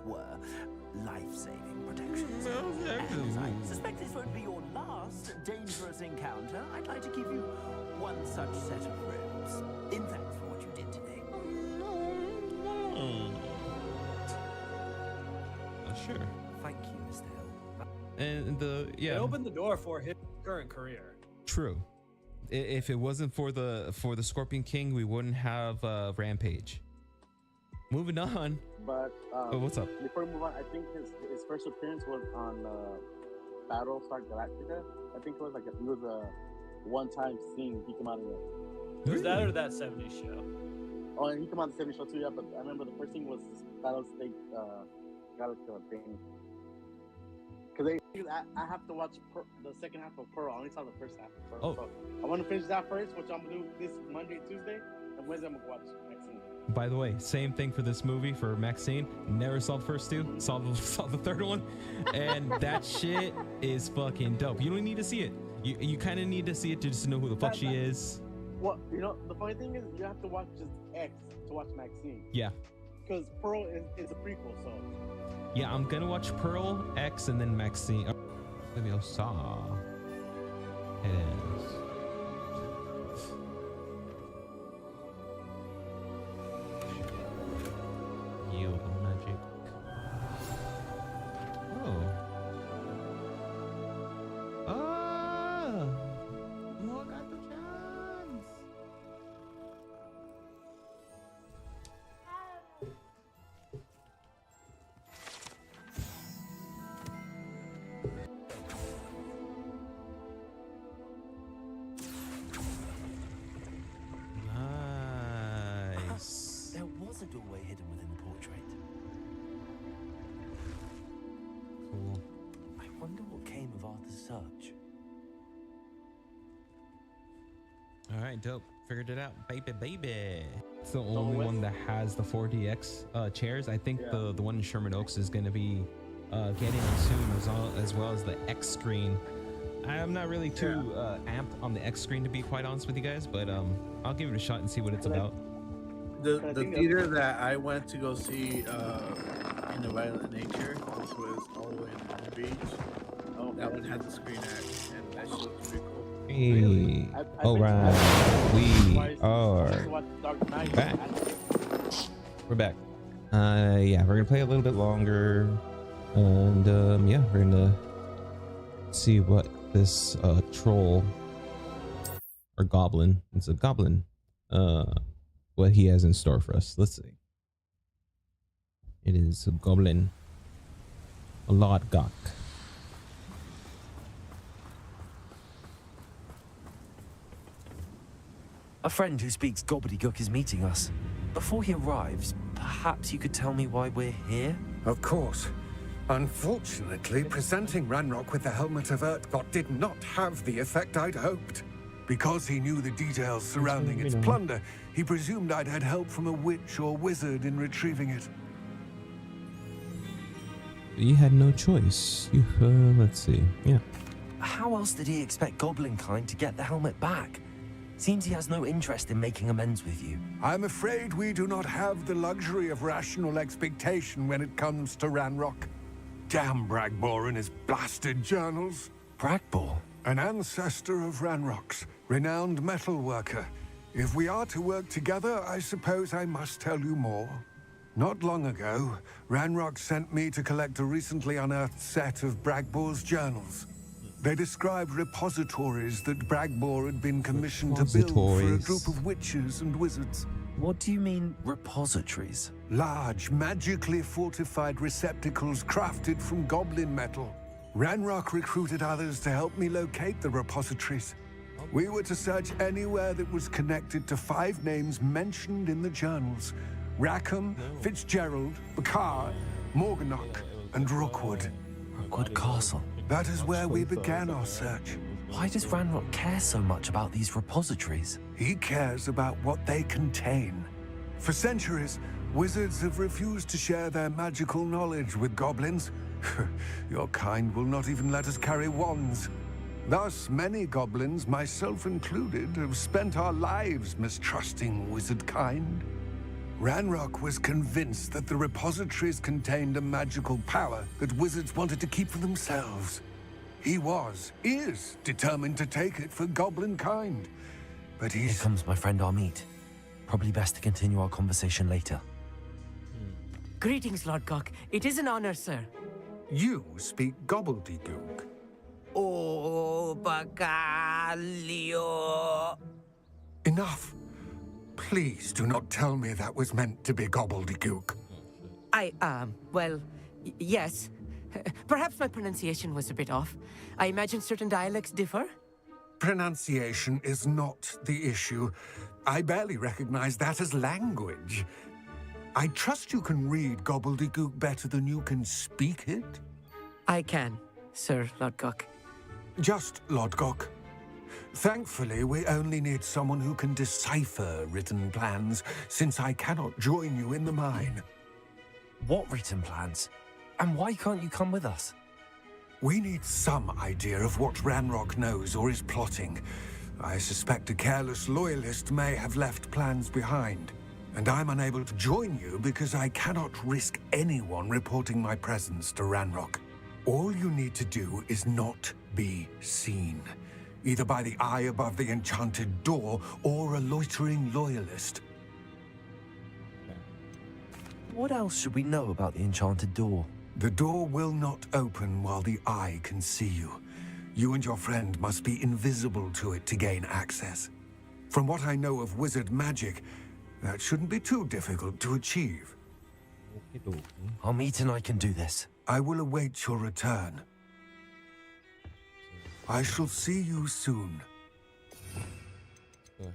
it were, life-saving protections. And as I suspect this won't be your last dangerous encounter, I'd like to give you one such set of robes, in thanks for what you did today. Sure. Thank you, Mr. Hill. And It opened the door for his current career. True. If it wasn't for the Scorpion King, we wouldn't have Rampage. Moving on. But what's up? Before we move on, I think his first appearance was on Battlestar Galactica. I think it was a one-time scene he came out in it. Was that or that 70s show? Oh, and he came out in the 70s show too, yeah. But I remember the first thing was Battlestar Galactica thing. Because I have to watch the second half of Pearl. I only saw the first half of Pearl. So I want to finish that first, which I'm going to do this Monday, Tuesday. And Wednesday I'm going to watch Hexin. By the way, same thing for this movie, for Maxine. Never saw the first two, saw the third one, and that shit is fucking dope. You don't need to see it. You kind of need to see it to just know who the fuck she is. Well, you know, the funny thing is you have to watch just X to watch Maxine. Yeah. Because Pearl is a prequel, so. Yeah, I'm gonna watch Pearl, X, and then Maxine. Maybe I'll saw. It is. Yield magic. Oh. Ah! More got the chance. Nice. There was a doorway hidden within the portrait. Cool. I wonder what came of Arthur's search. All right, dope. Figured it out, baby. It's the only one that has the 4DX chairs. I think the one in Sherman Oaks is going to be getting soon, as well as the X screen. I'm not really too amped on the X screen, to be quite honest with you guys, but I'll give it a shot and see what it's about. The theater that I went to go see In the Violent Nature, which was all the way in Long Beach, that one had the Screen X, and that shit was pretty cool. Hey, all right, we are back. We're back. Yeah, we're gonna play a little bit longer, and yeah, we're gonna see what this troll or goblin. It's a goblin. What he has in store for us. Let's see. It is a goblin. A lot gok. A friend who speaks gobbledygook is meeting us. Before he arrives, perhaps you could tell me why we're here? Of course. Unfortunately, presenting Ranrock with the Helmet of Urtkot did not have the effect I'd hoped. Because he knew the details surrounding its plunder, he presumed I'd had help from a witch or wizard in retrieving it. You had no choice. You, let's see. Yeah. How else did he expect Goblinkind to get the helmet back? Seems he has no interest in making amends with you. I'm afraid we do not have the luxury of rational expectation when it comes to Ranrock. Damn Bragbor and his blasted journals. Bragbor? An ancestor of Ranrock's, renowned metal worker. If we are to work together, I suppose I must tell you more. Not long ago, Ranrock sent me to collect a recently unearthed set of Bragbor's journals. They described repositories that Bragbor had been commissioned to build for a group of witches and wizards. What do you mean, repositories? Large, magically fortified receptacles crafted from goblin metal. Ranrock recruited others to help me locate the repositories. We were to search anywhere that was connected to 5 names mentioned in the journals: Rackham, Fitzgerald, Bakar, Morganach, and Rookwood. Rookwood Castle. That is where we began our search. Why does Ranrock care so much about these repositories? He cares about what they contain. For centuries, wizards have refused to share their magical knowledge with goblins. Your kind will not even let us carry wands. Thus, many goblins, myself included, have spent our lives mistrusting wizard kind. Ranrock was convinced that the repositories contained a magical power that wizards wanted to keep for themselves. He is determined to take it for goblin kind. But Here comes my friend Armit. Probably best to continue our conversation later. Greetings, Lord Cock. It is an honor, sir. You speak gobbledygook. Oh, Bacalio. Enough. Please do not tell me that was meant to be gobbledygook. Well, yes. Perhaps my pronunciation was a bit off. I imagine certain dialects differ. Pronunciation is not the issue. I barely recognize that as language. I trust you can read gobbledygook better than you can speak it? I can, Sir Lodgok. Just Lodgok. Thankfully, we only need someone who can decipher written plans, since I cannot join you in the mine. What written plans? And why can't you come with us? We need some idea of what Ranrock knows or is plotting. I suspect a careless loyalist may have left plans behind. And I'm unable to join you because I cannot risk anyone reporting my presence to Ranrock. All you need to do is not be seen, either by the eye above the enchanted door or a loitering loyalist. What else should we know about the enchanted door? The door will not open while the eye can see you. You and your friend must be invisible to it to gain access. From what I know of wizard magic, that shouldn't be too difficult to achieve. Armit and I can do this. I will await your return. I shall see you soon. Go ahead.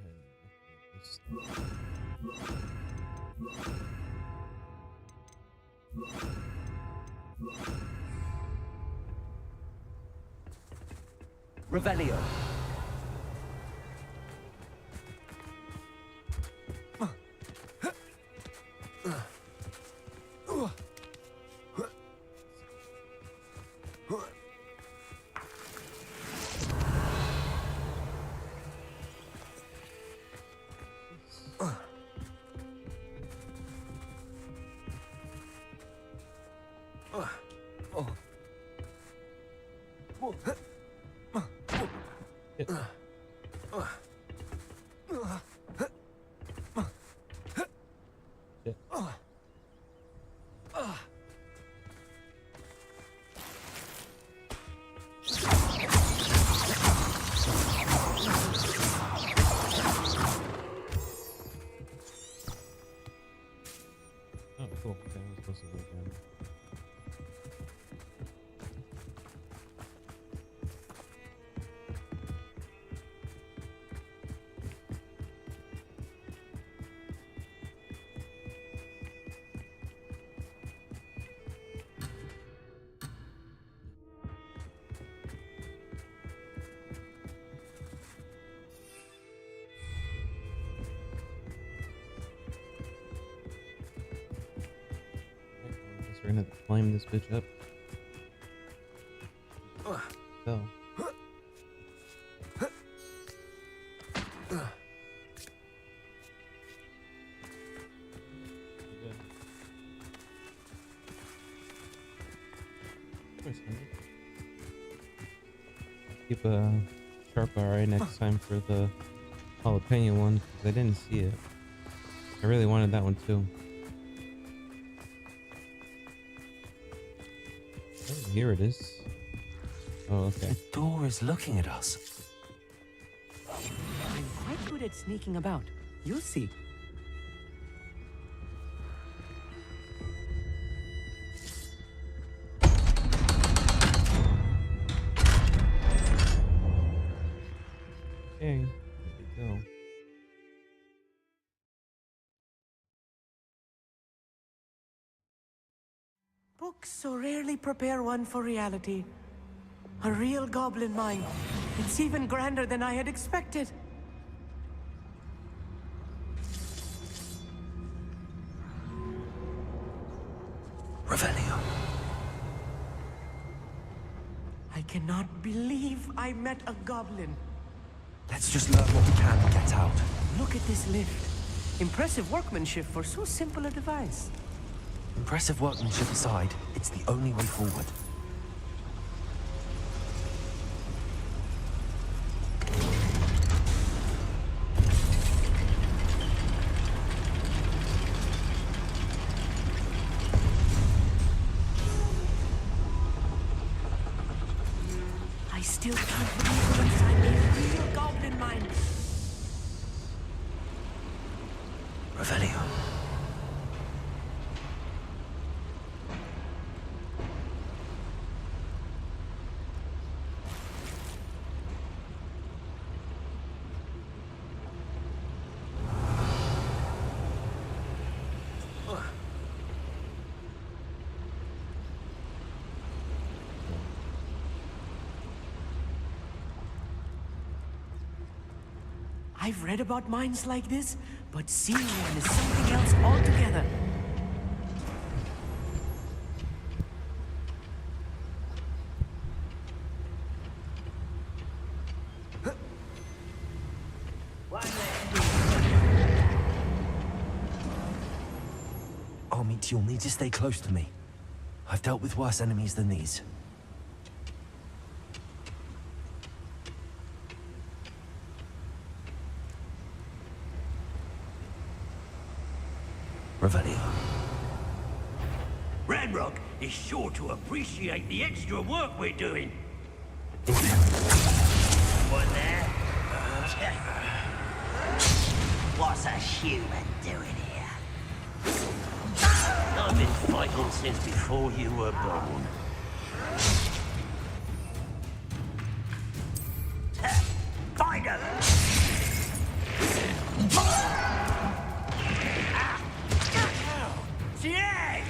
Revelio. Oh, cool. Okay, I was supposed to go down. We're gonna climb this bitch up. Go. Keep a sharp eye next time for the jalapeno one, because I didn't see it. I really wanted that one too. Oh, here it is. Oh, okay. The door is looking at us. I'm quite good at sneaking about. You'll see. Okay, there we go. Books so rarely prepare one for reality. A real goblin mine. It's even grander than I had expected. Revelio. I cannot believe I met a goblin. Let's just learn what we can and get out. Look at this lift. Impressive workmanship for so simple a device. Impressive workmanship aside, it's the only way forward. I still can't believe we're inside a real goblin mine. Revelio. I've read about mines like this, but seeing one is something else altogether. Armit, you'll need to stay close to me. I've dealt with worse enemies than these. Revelio. Ranrock is sure to appreciate the extra work we're doing. One there? What's a human doing here? I've been fighting since before you were born. Find her! Yeah!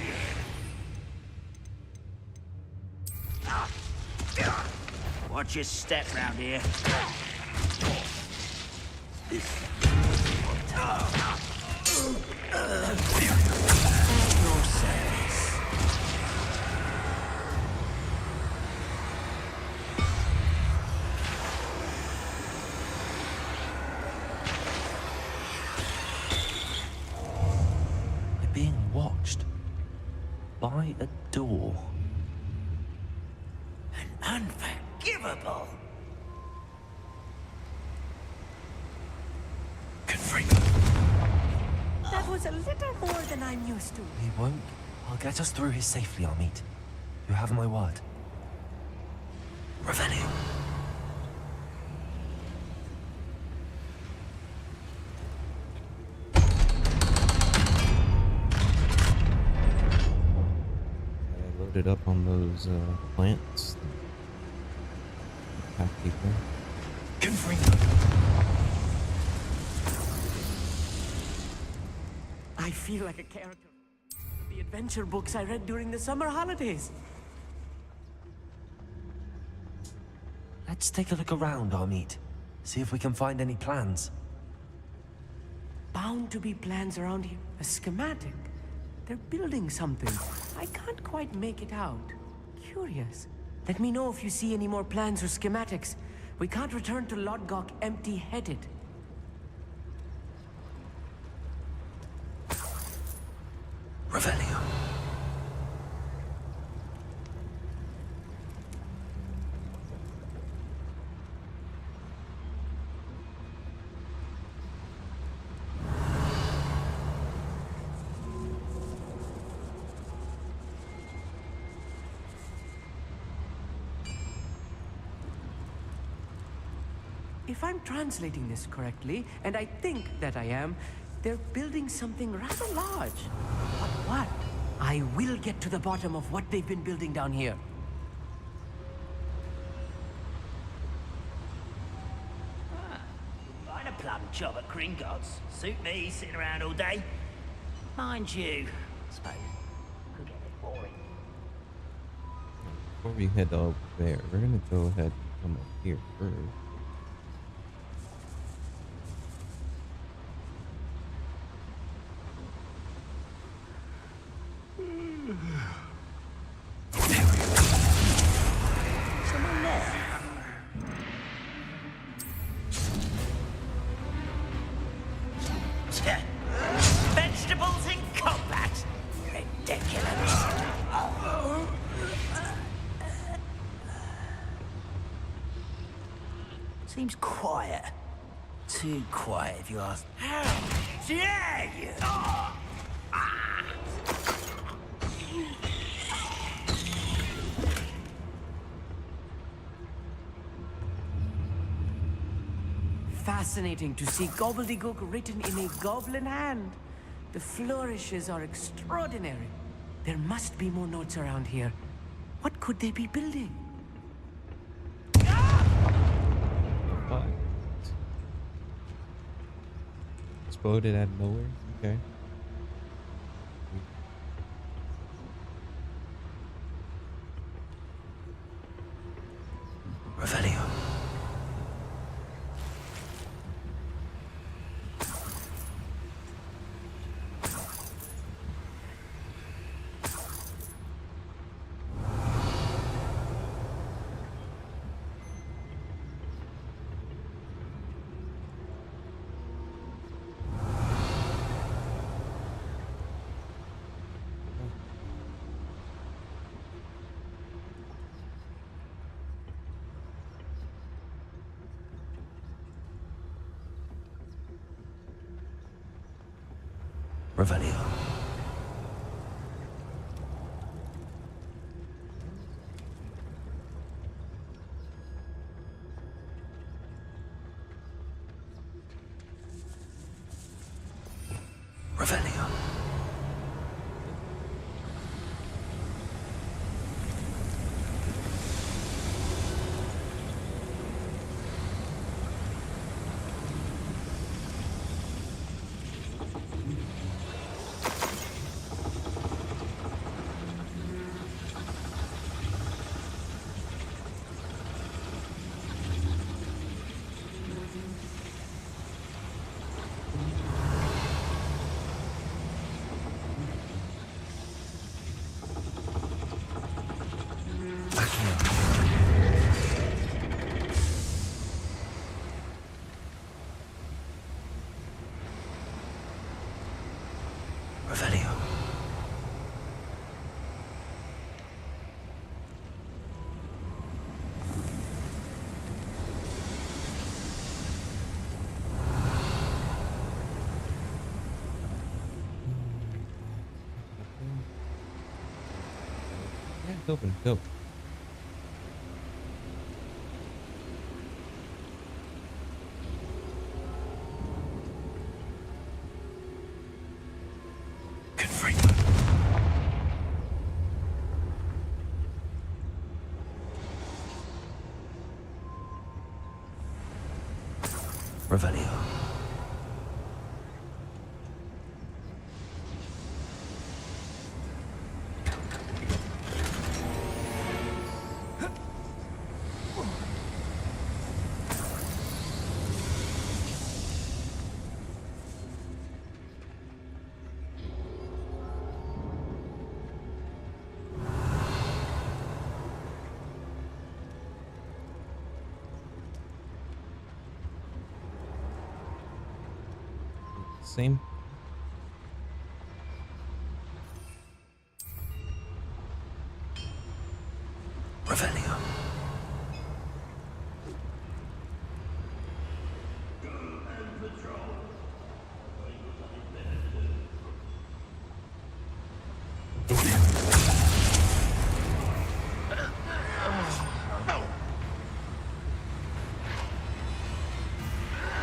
Watch your step round here. We're being watched by a door. Unforgivable! That was a little more than I'm used to. He won't. I'll get us through here safely, Armit. You have my word. Revelio. I loaded up on those plants. Attack people. I feel like a character in the adventure books I read during the summer holidays. Let's take a look around, Armit. See if we can find any plans. Bound to be plans around here. A schematic. They're building something. I can't quite make it out. Curious. Let me know if you see any more plans or schematics. We can't return to Lodgok empty-headed. Revelio. If I'm translating this correctly, and I think that I am, they're building something rather large. But what? I will get to the bottom of what they've been building down here. Find a plum job at Gringotts. Suit me, sitting around all day. Mind you, I suppose could get a bit boring. Before we head over there, we're gonna go ahead and come up here first. Someone there? Seems quiet. Too quiet, if you ask. How dare you! Fascinating to see gobbledygook written in a goblin hand. The flourishes are extraordinary. There must be more notes around here. What could they be building? What? Exploded out of nowhere? Okay. Revelio. Revelio. Revelio. Revelio. Yeah, it's open. Go. Revelio. Same. Revelio.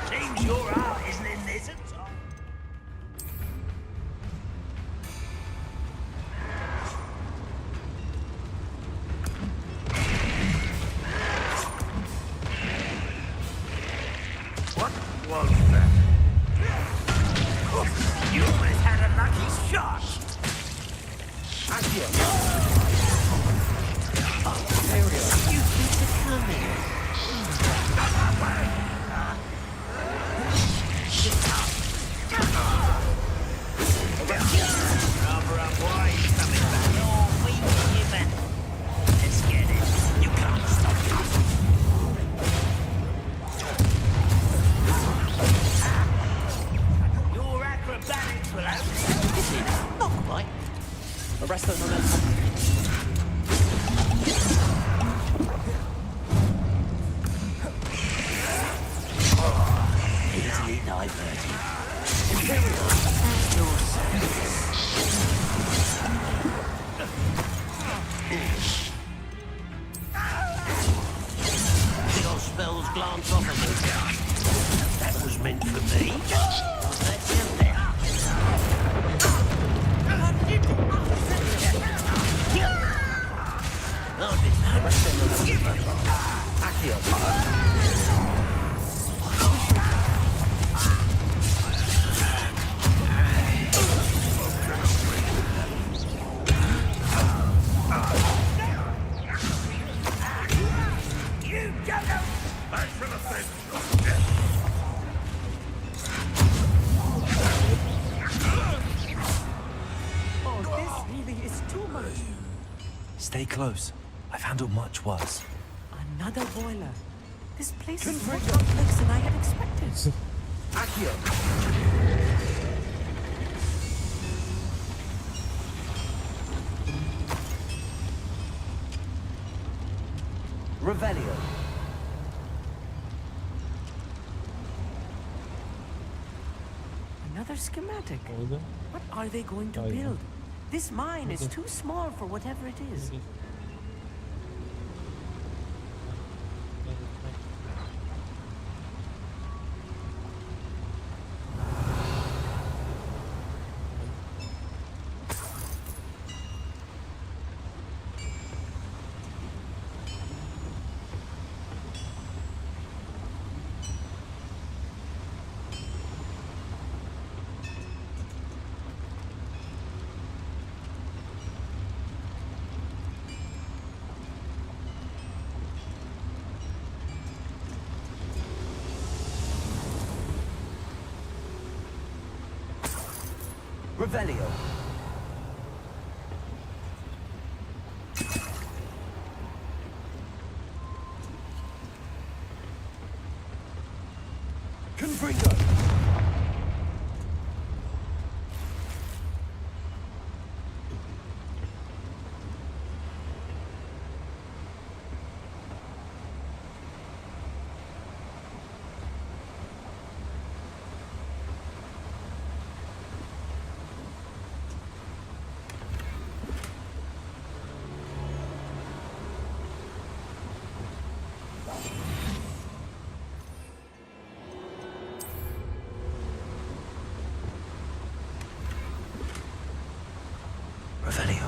Seems your heart isn't in this at all. Your spells glance off of me. That was meant for me. Was that you? Oh, this really is too much. Stay close. I've handled much worse. Another boiler. This place is more complex than I had expected. Revelio. Another schematic. What are they going to build? This mine is too small for whatever it is. Revelio. Confringo! Revelio.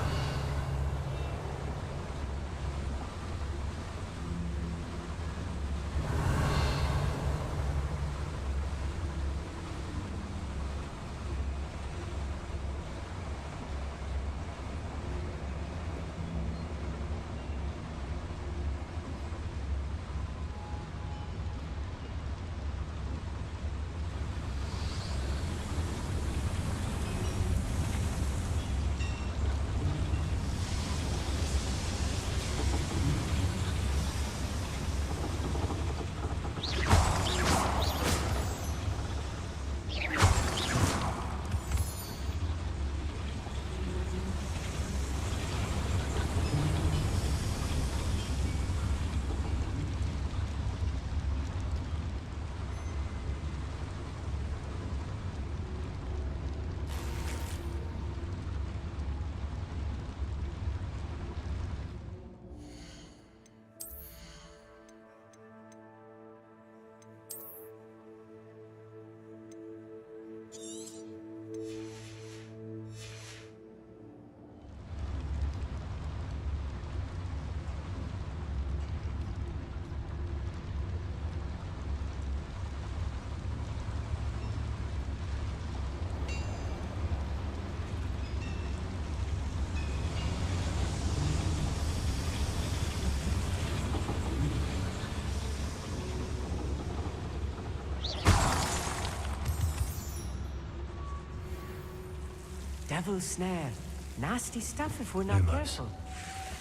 Devil's snare. Nasty stuff if we're not Lumos. careful.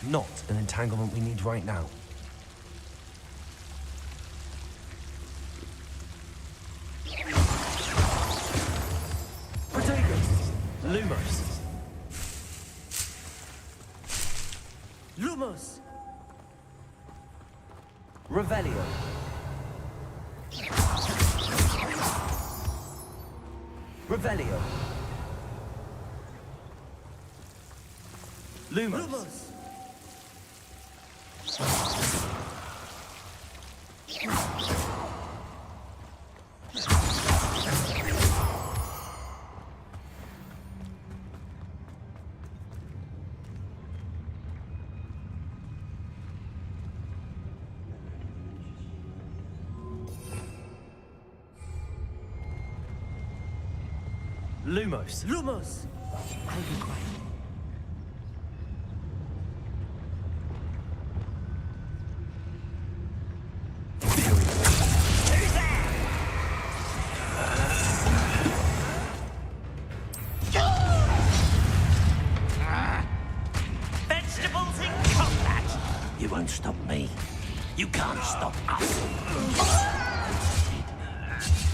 Not an entanglement we need right now. Lumos. Lumos! Revelio. Revelio. Lumos. Lumos. Lumos! I'll be quiet. Vegetables in combat! You won't stop me. You can't stop us.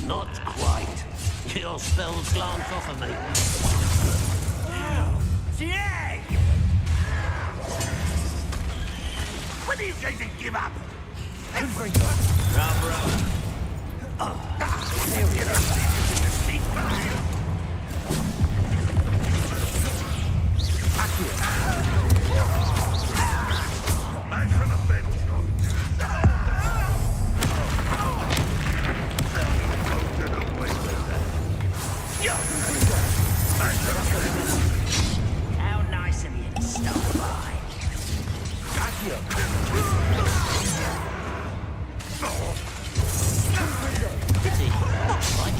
Not quite. Your spells glance off of me. Yeah! When are you going to give up? How nice of you to stop by. Pity. Right.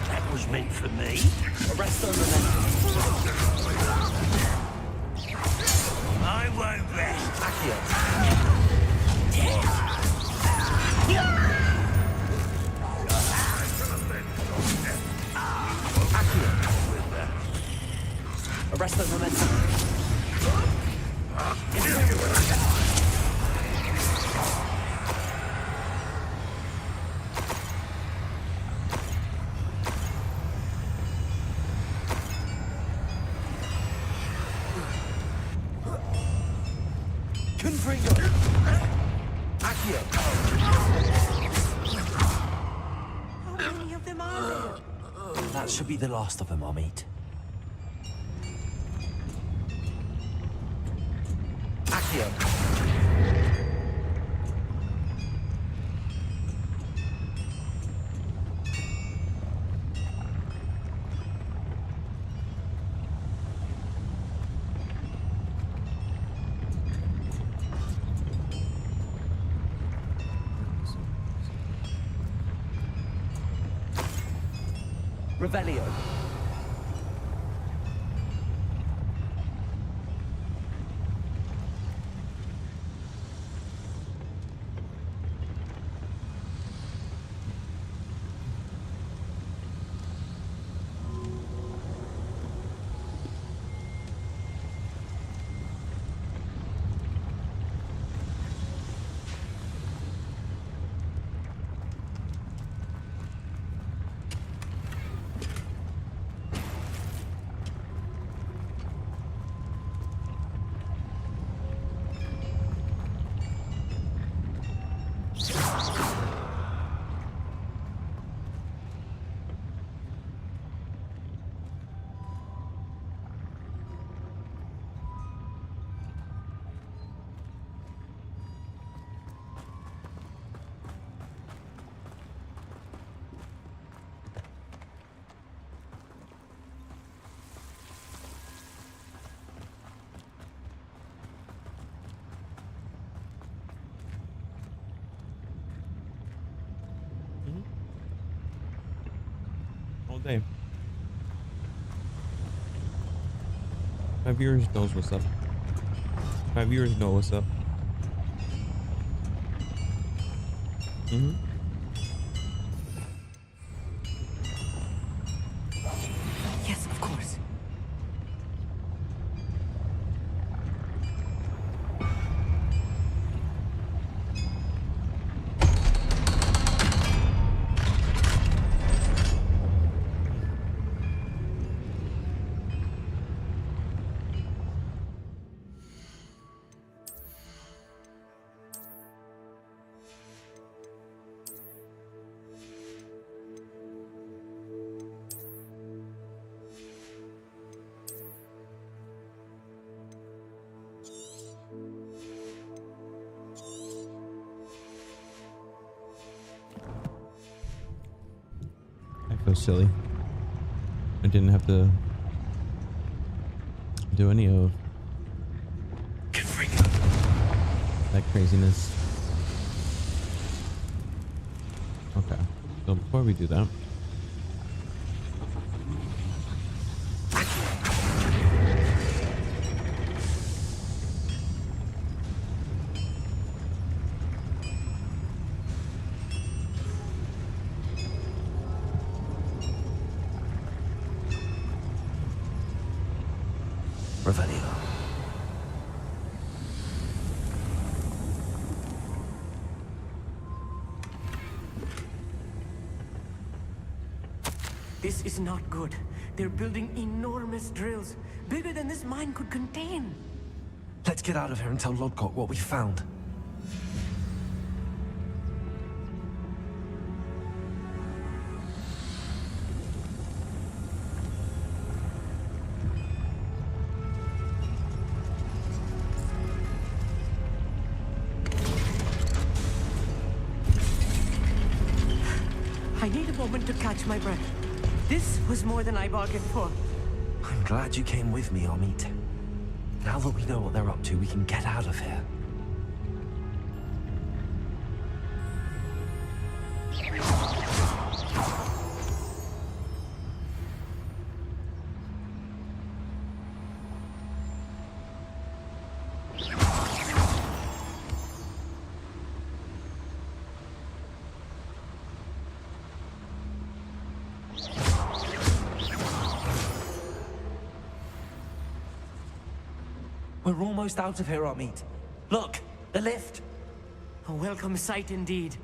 That was meant for me. I won't rest. Arrest the momentum. How many of them are there? That should be the last of them, Amit. Revelio. All day. My viewers knows what's up. My viewers know what's up. Yes, of course. was silly. I didn't have to do any of that craziness. Okay, so before we do that, Revelio. This is not good. They're building enormous drills, bigger than this mine could contain. Let's get out of here and tell Lodgok what we found. I need a moment to catch my breath. This was more than I bargained for. I'm glad you came with me, Amit. Now that we know what they're up to, we can get out of here. We're almost out of here, Amit. Look, the lift. A welcome sight indeed.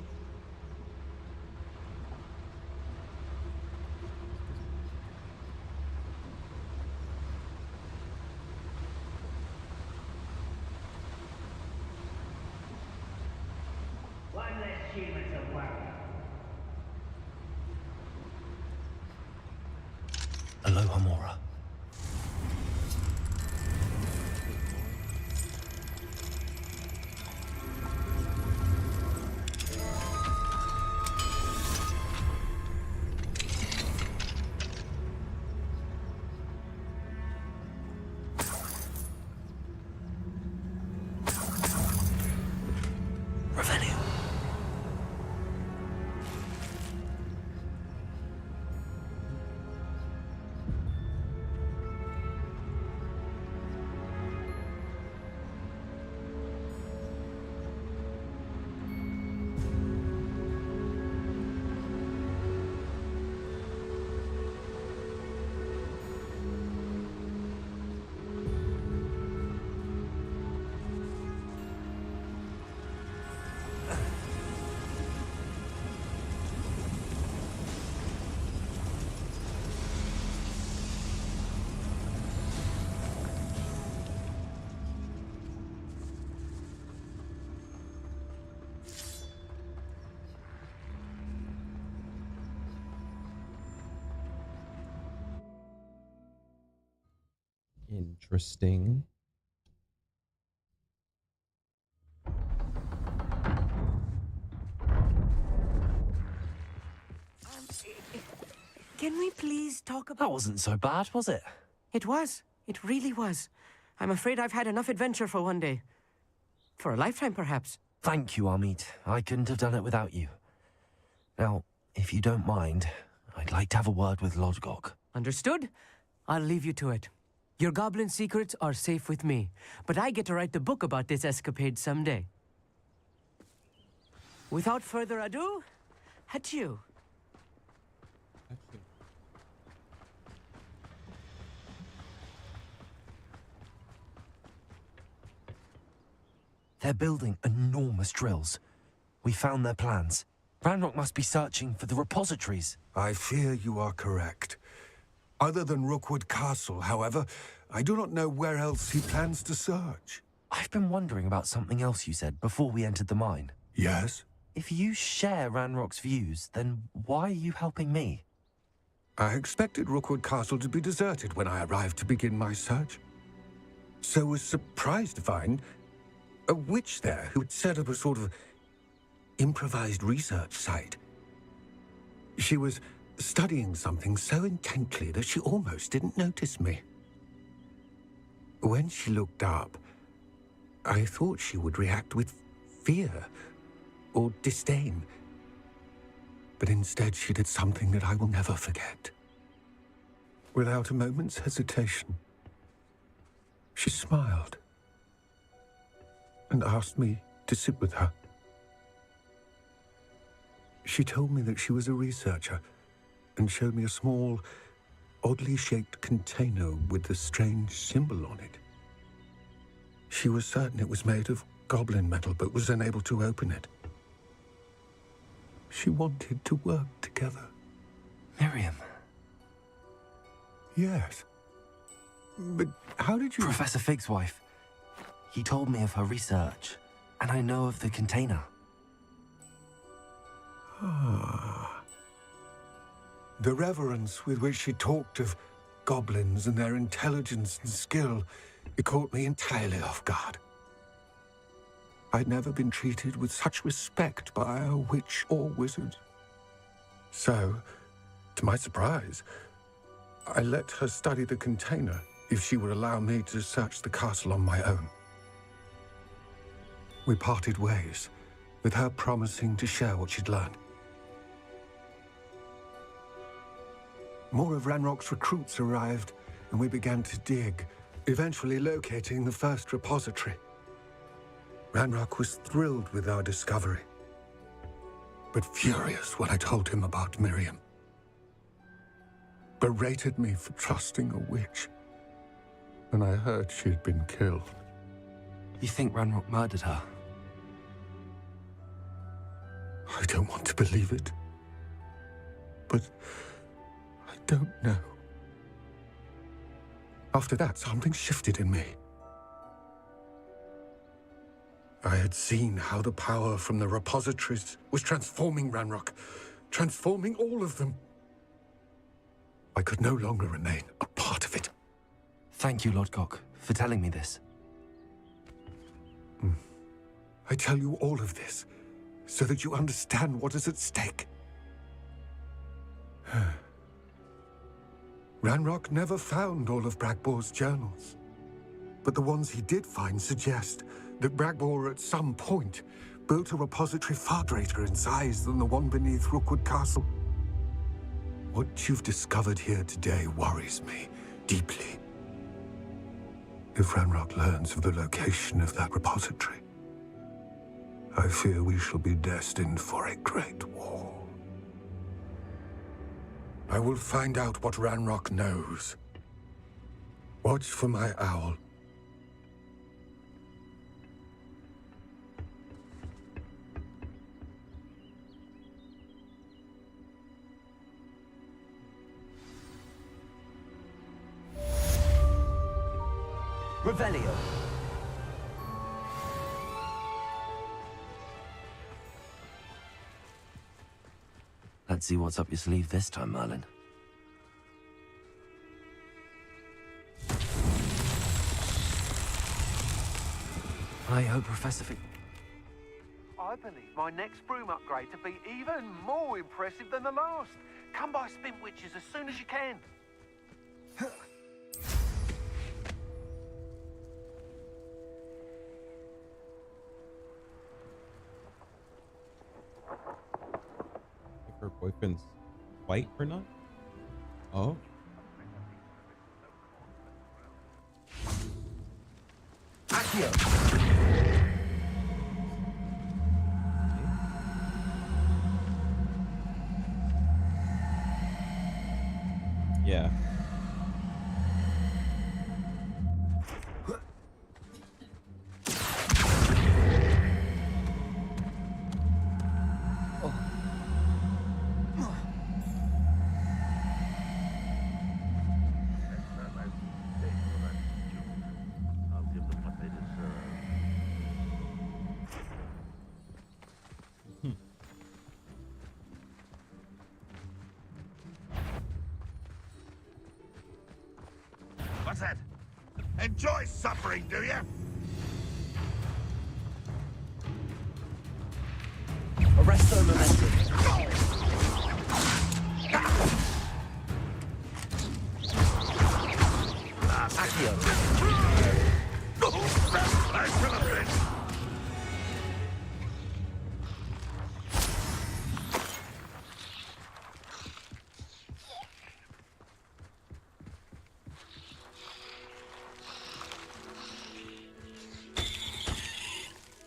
One less human to worry. Aloha Mora. Revenue. interesting. Can we please talk about... That wasn't so bad, was it? It was. It really was. I'm afraid I've had enough adventure for one day. For a lifetime, perhaps. Thank you, Amit. I couldn't have done it without you. Now, if you don't mind, I'd like to have a word with Lodgok. Understood? I'll leave you to it. Your goblin secrets are safe with me, but I get to write the book about this escapade someday. Without further ado, adieu. They're building enormous drills. We found their plans. Ranrock must be searching for the repositories. I fear you are correct. Other than Rookwood Castle, however, I do not know where else he plans to search. I've been wondering about something else you said before we entered the mine. Yes? If you share Ranrock's views, then why are you helping me? I expected Rookwood Castle to be deserted when I arrived to begin my search. So was surprised to find a witch there who had set up a sort of improvised research site. She was studying something so intently that she almost didn't notice me. When she looked up, I thought she would react with fear or disdain. But instead, she did something that I will never forget. Without a moment's hesitation, she smiled and asked me to sit with her. She told me that she was a researcher and showed me a small, oddly shaped container with a strange symbol on it. She was certain it was made of goblin metal, but was unable to open it. She wanted to work together. Miriam. Yes. But how did you... Professor Fig's wife. He told me of her research, and I know of the container. Ah. The reverence with which she talked of goblins and their intelligence and skill, it caught me entirely off guard. I'd never been treated with such respect by a witch or wizard. So, to my surprise, I let her study the container if she would allow me to search the castle on my own. We parted ways, with her promising to share what she'd learned. More of Ranrock's recruits arrived, and we began to dig, eventually locating the first repository. Ranrock was thrilled with our discovery, but furious when I told him about Miriam. Berated me for trusting a witch, and I heard she had been killed. You think Ranrock murdered her? I don't want to believe it, but I don't know. After that, something shifted in me. I had seen how the power from the repositories was transforming Ranrock, transforming all of them. I could no longer remain a part of it. Thank you, Lodgok, for telling me this. I tell you all of this so that you understand what is at stake. Ranrock never found all of Bragbor's journals, but the ones he did find suggest that Bragbor at some point built a repository far greater in size than the one beneath Rookwood Castle. What you've discovered here today worries me deeply. If Ranrock learns of the location of that repository, I fear we shall be destined for a great war. I will find out what Ranrock knows. Watch for my owl. Revelio. Let's see what's up your sleeve this time, Merlin. I hope Professor Fig... I believe my next broom upgrade to be even more impressive than the last. Come by Spint Witches as soon as you can. Her boyfriend's white or not? Oh. Accio. Yeah. What's that? Enjoy suffering, do you? Arresto momentum.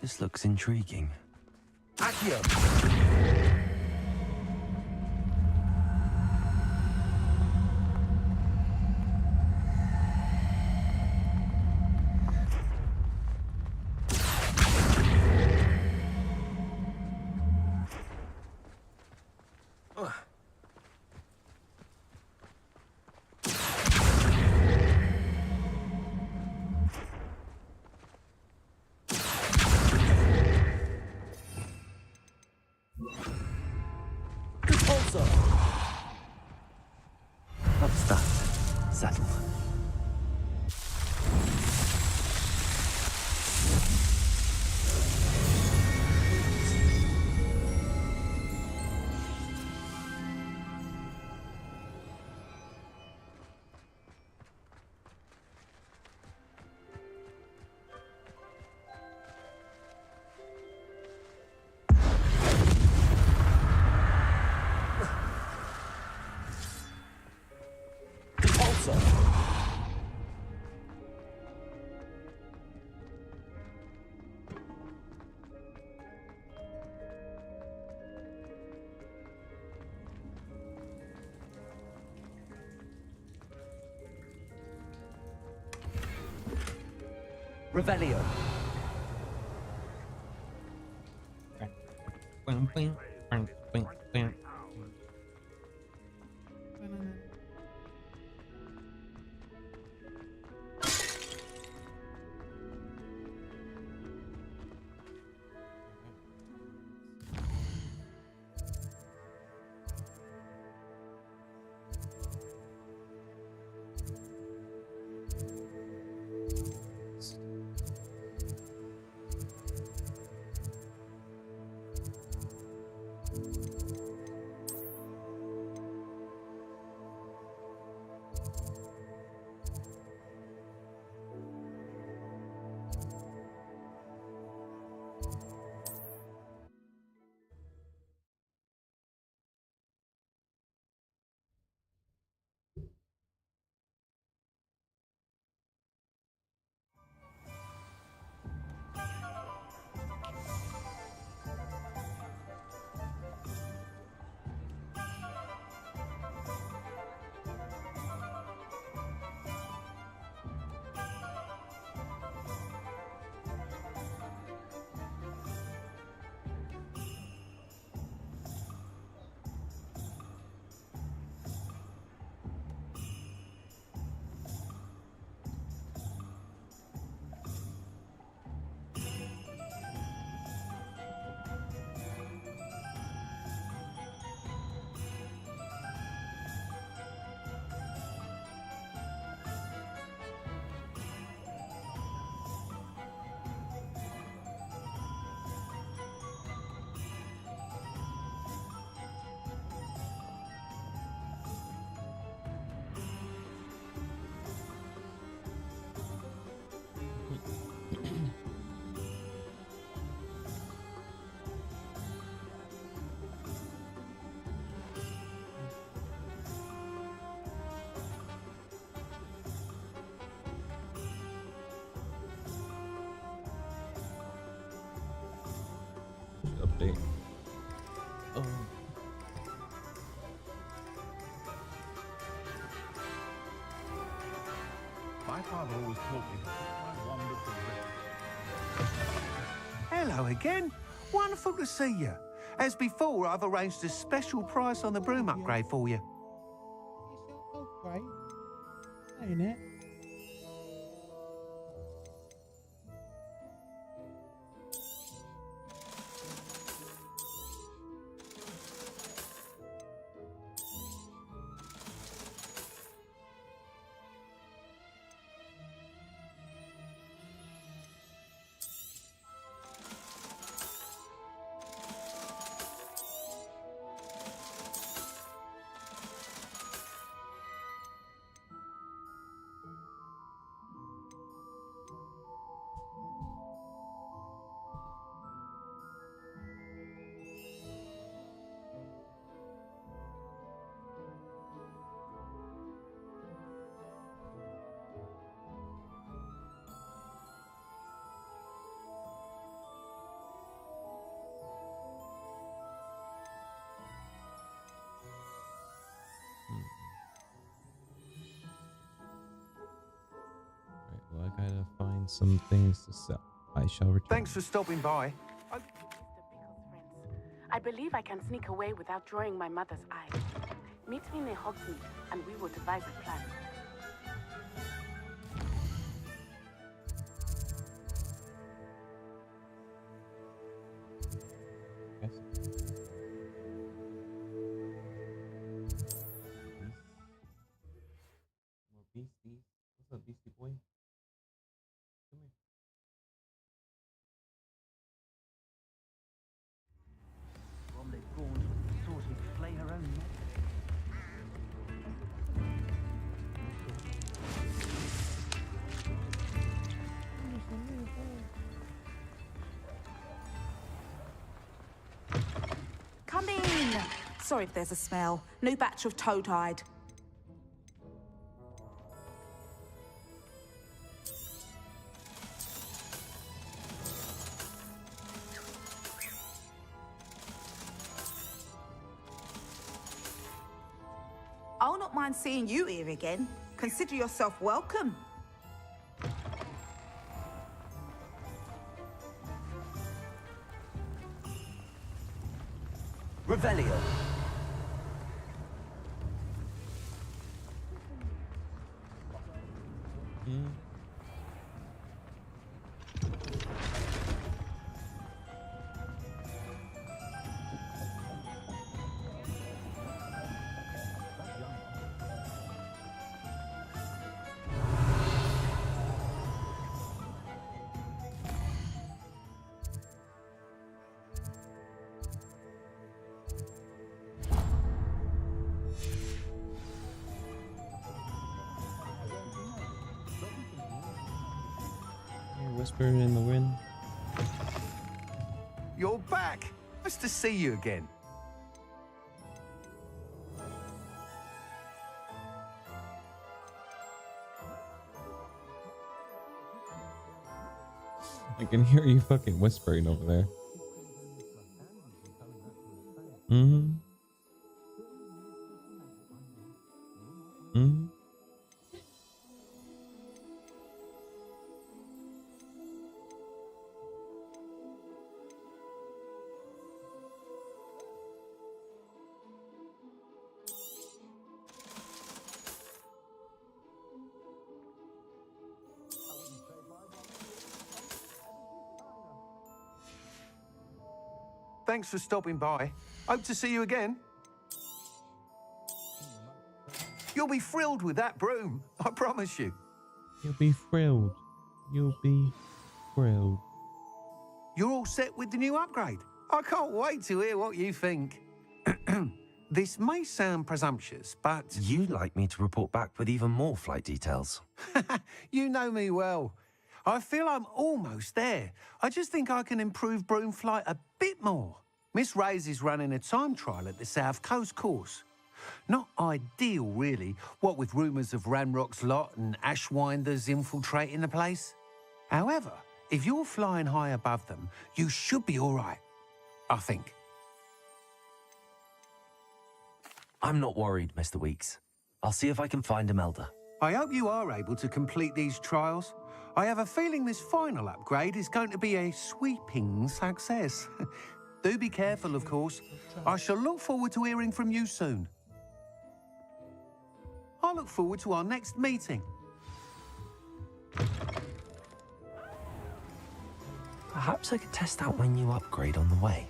This looks intriguing. Accio! What's that? Settle. Revelio. Update. Oh. My father always taught me to put my wonderful Hello again. Wonderful to see you. As before, I've arranged a special price on the broom upgrade for you. Okay. Ain't it? I gotta find some things to sell. I shall return. Thanks for stopping by. I believe I can sneak away without drawing my mother's eye. Meet me near Hexin, and we will devise a plan. Beastie. What's up, Beastie boy? Come here. Bromley Gaunt thought he'd flay her own neck. Come in. Sorry if there's a smell. New batch of toad-hide. I'll not mind seeing you here again. Consider yourself welcome. Revelio. Whispering in the wind. You're back. Nice to see you again. I can hear you fucking whispering over there. Mm-hmm. Mm-hmm. Thanks for stopping by. Hope to see you again. You'll be thrilled with that broom, I promise you. You'll be thrilled. You'll be thrilled. You're all set with the new upgrade. I can't wait to hear what you think. This may sound presumptuous, but... You'd like me to report back with even more flight details. You know me well. I feel I'm almost there. I just think I can improve broom flight a bit more. Miss Ray's is running a time trial at the South Coast course. Not ideal, really, what with rumours of Ranrock's lot and Ashwinders infiltrating the place. However, if you're flying high above them, you should be all right, I think. I'm not worried, Mr. Weeks. I'll see if I can find Imelda. I hope you are able to complete these trials. I have a feeling this final upgrade is going to be a sweeping success. Do be careful, of course. I shall look forward to hearing from you soon. I look forward to our next meeting. Perhaps I could test out my new upgrade on the way.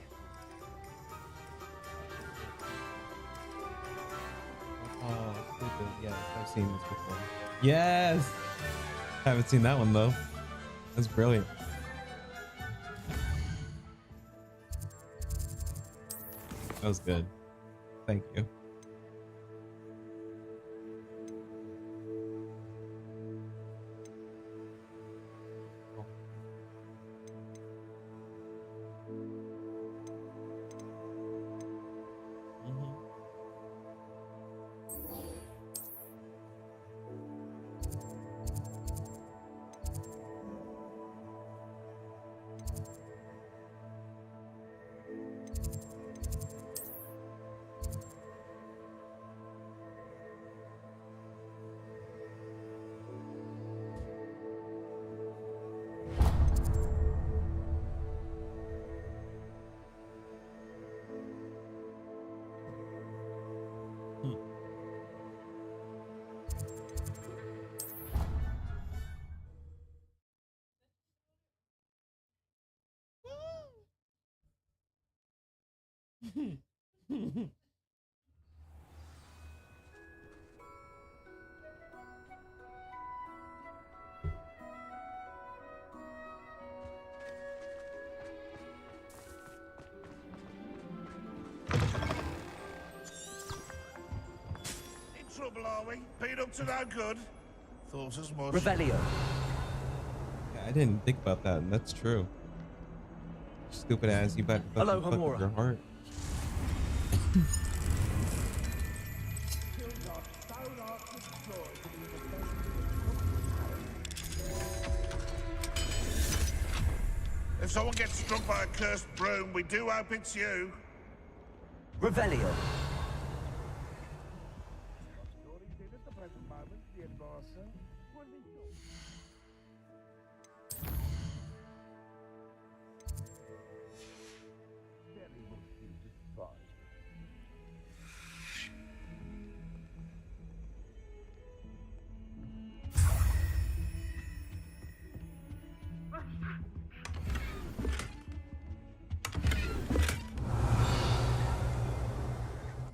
Oh, stupid. Yeah, I've seen this before. Yes! Haven't seen that one, though. That's brilliant. That was good. Thank you. In trouble, are we? Been up to no good? Thought as much. Revelio. Yeah, I didn't think about that. That's true. Stupid ass, you better fuck with your heart. If someone gets struck by a cursed broom, we do hope it's you. Revelio.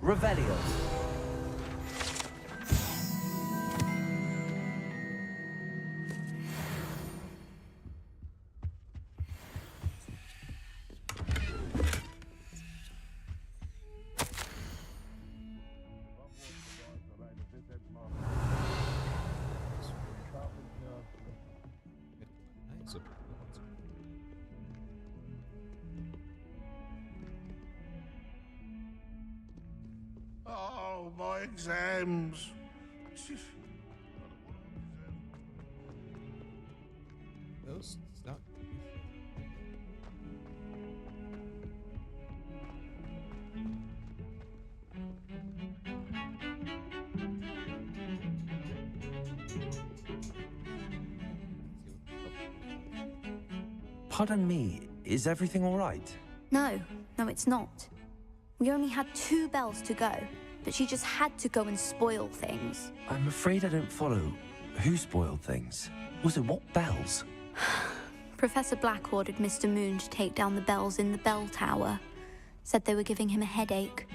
Revelio. Oh, my exams. Those stop. Pardon me, is everything all right? No, it's not. We only had 2 bells to go, but she just had to go and spoil things. I'm afraid I don't follow. Who spoiled things? Also, what bells? Professor Black ordered Mr. Moon to take down the bells in the bell tower. Said they were giving him a headache.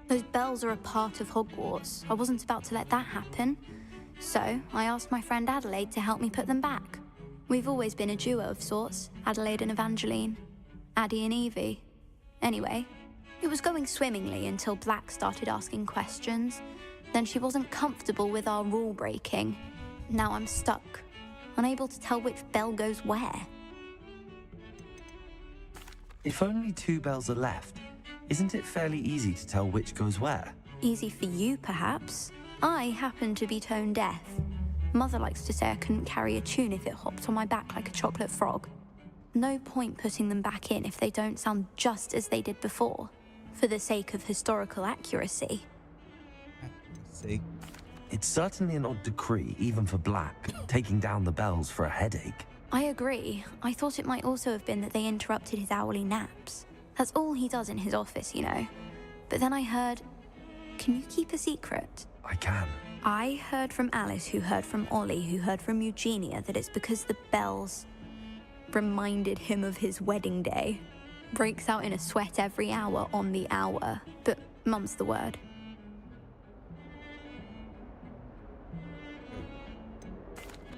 Those bells are a part of Hogwarts. I wasn't about to let that happen. So I asked my friend Adelaide to help me put them back. We've always been a duo of sorts, Adelaide and Evangeline. Addie and Evie. Anyway, it was going swimmingly until Black started asking questions. Then she wasn't comfortable with our rule breaking. Now I'm stuck, unable to tell which bell goes where. If only 2 bells are left, isn't it fairly easy to tell which goes where? Easy for you, perhaps. I happen to be tone deaf. Mother likes to say I couldn't carry a tune if it hopped on my back like a chocolate frog. No point putting them back in if they don't sound just as they did before, for the sake of historical accuracy. It's certainly an odd decree, even for Black, taking down the bells for a headache. I agree. I thought it might also have been that they interrupted his hourly naps. That's all he does in his office, you know. But then I heard... Can you keep a secret? I can. I heard from Alice, who heard from Ollie, who heard from Eugenia, that it's because the bells reminded him of his wedding day. Breaks out in a sweat every hour on the hour. But mum's the word.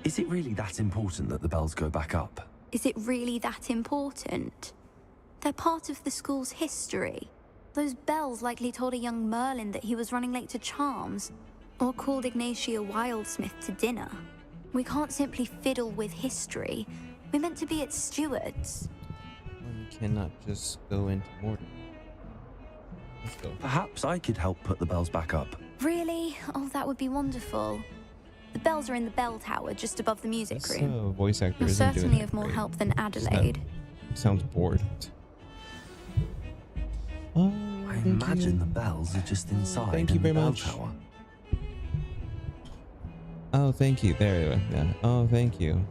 Is it really that important that the bells go back up? Is it really that important? They're part of the school's history. Those bells likely told a young Merlin that he was running late to Charms, or called Ignatia Wildsmith to dinner. We can't simply fiddle with history. We're meant to be its stewards. One cannot just go into mortar. Let's go. Perhaps I could help put the bells back up. Really? Oh, that would be wonderful. The bells are in the bell tower, just above the music room. Voice actor You're isn't certainly doing of more great. help than Adelaide. Sounds bored. Oh, I imagine the bells are just inside Thank you in the very bell much. tower. Oh, thank you. There you go. Yeah. Oh, thank you.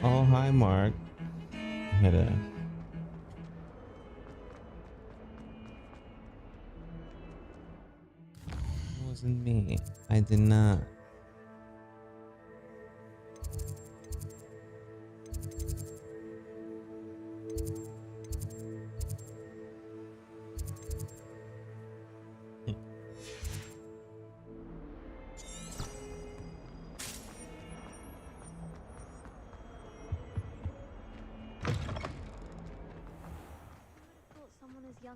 Oh, hi, Mark. Had a... It wasn't me. I did not.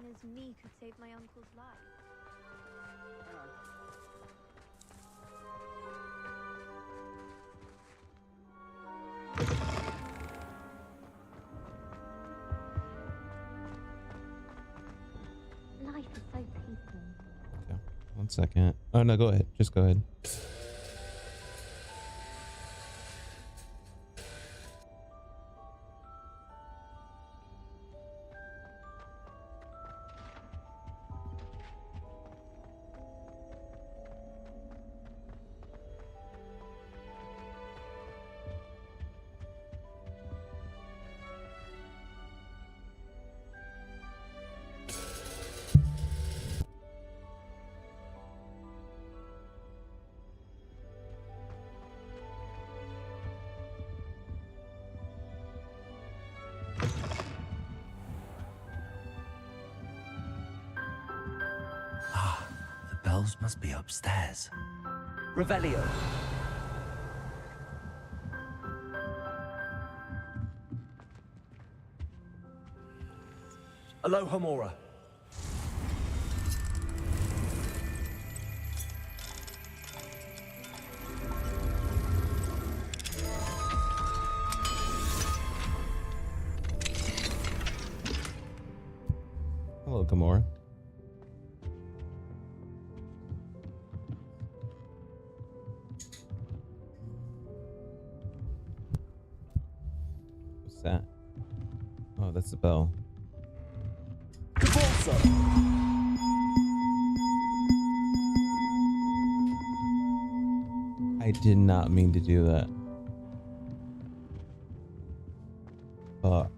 as me could save my uncle's life. Life is so peaceful. Okay, 1 second. Oh no, go ahead. Just go ahead. The bells must be upstairs. Revelio. Alohomora. Hello, Gamora. What's that? Oh, that's the bell. I did not mean to do that. Fuck.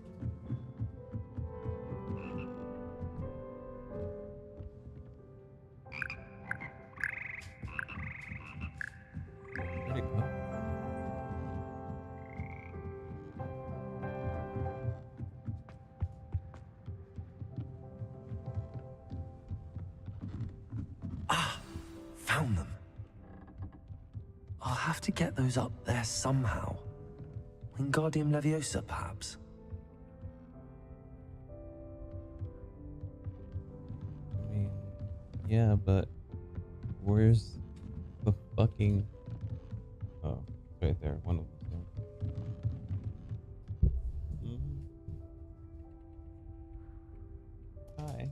Where'd it go? Found them. I'll have to get those up there somehow. Wingardium Leviosa, perhaps. I mean, yeah, but where's the fucking... Oh, it's right there. One of them. Hi.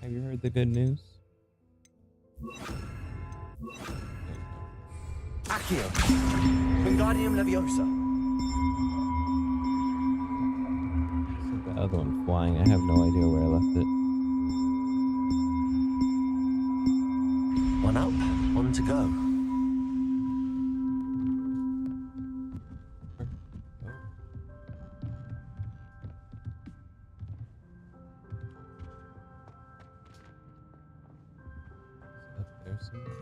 Have you heard the good news? Accio. Wingardium Leviosa. The other one flying. I have no idea where I left it. One up, one to go. Up there somewhere.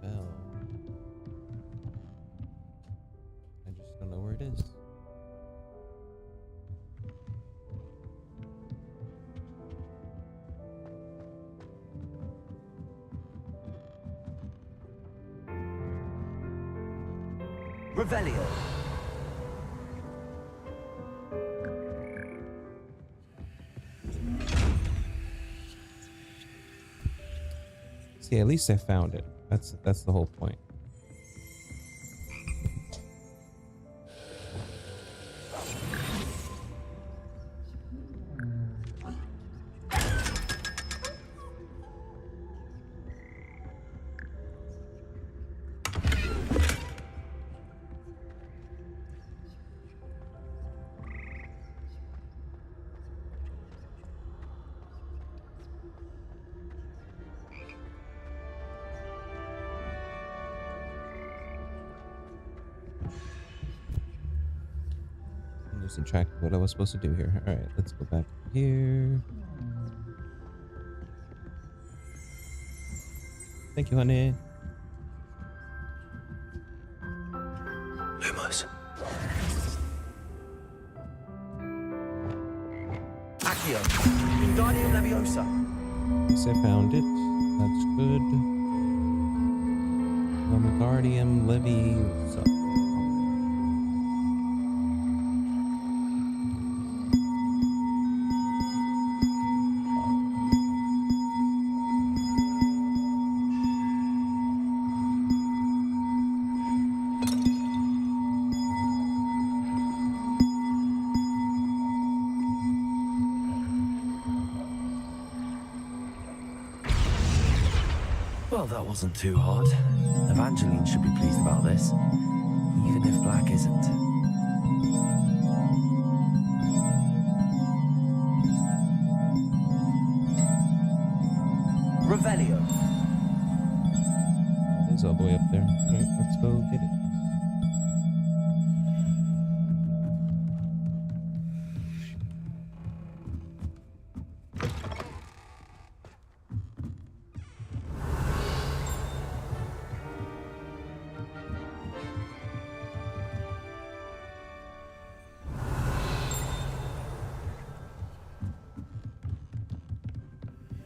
Bell. I just don't know where it is. Revelio. See, at least I found it. That's the whole point. Losing track of what I was supposed to do here. All right, let's go back here. Thank you, honey. Lumos. Accio. Wingardium Leviosa. At least I found it. That's good. Guardian Levy. Well, that wasn't too hard. Evangeline should be pleased about this, even if Black isn't. Revelio. It is all the way up there. Alright, let's go get it.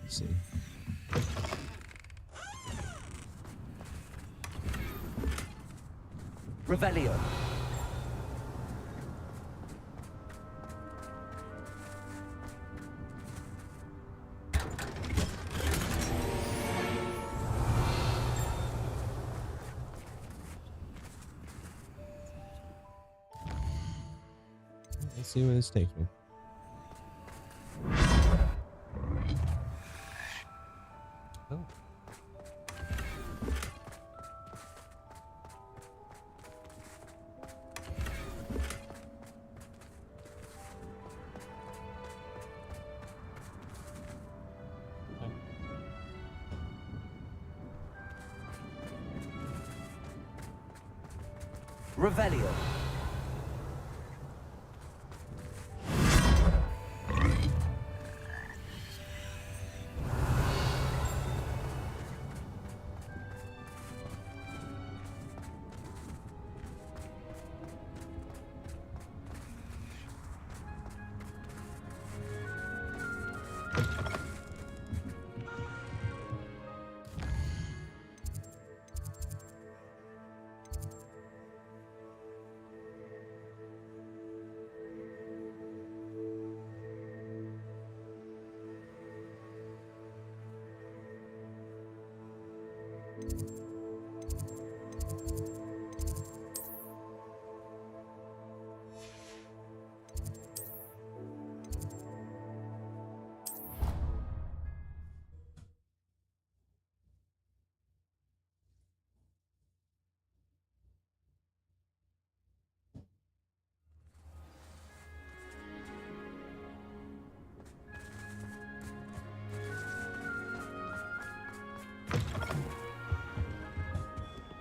See. Revelio. Let's see where this takes me. Oh. Revelio.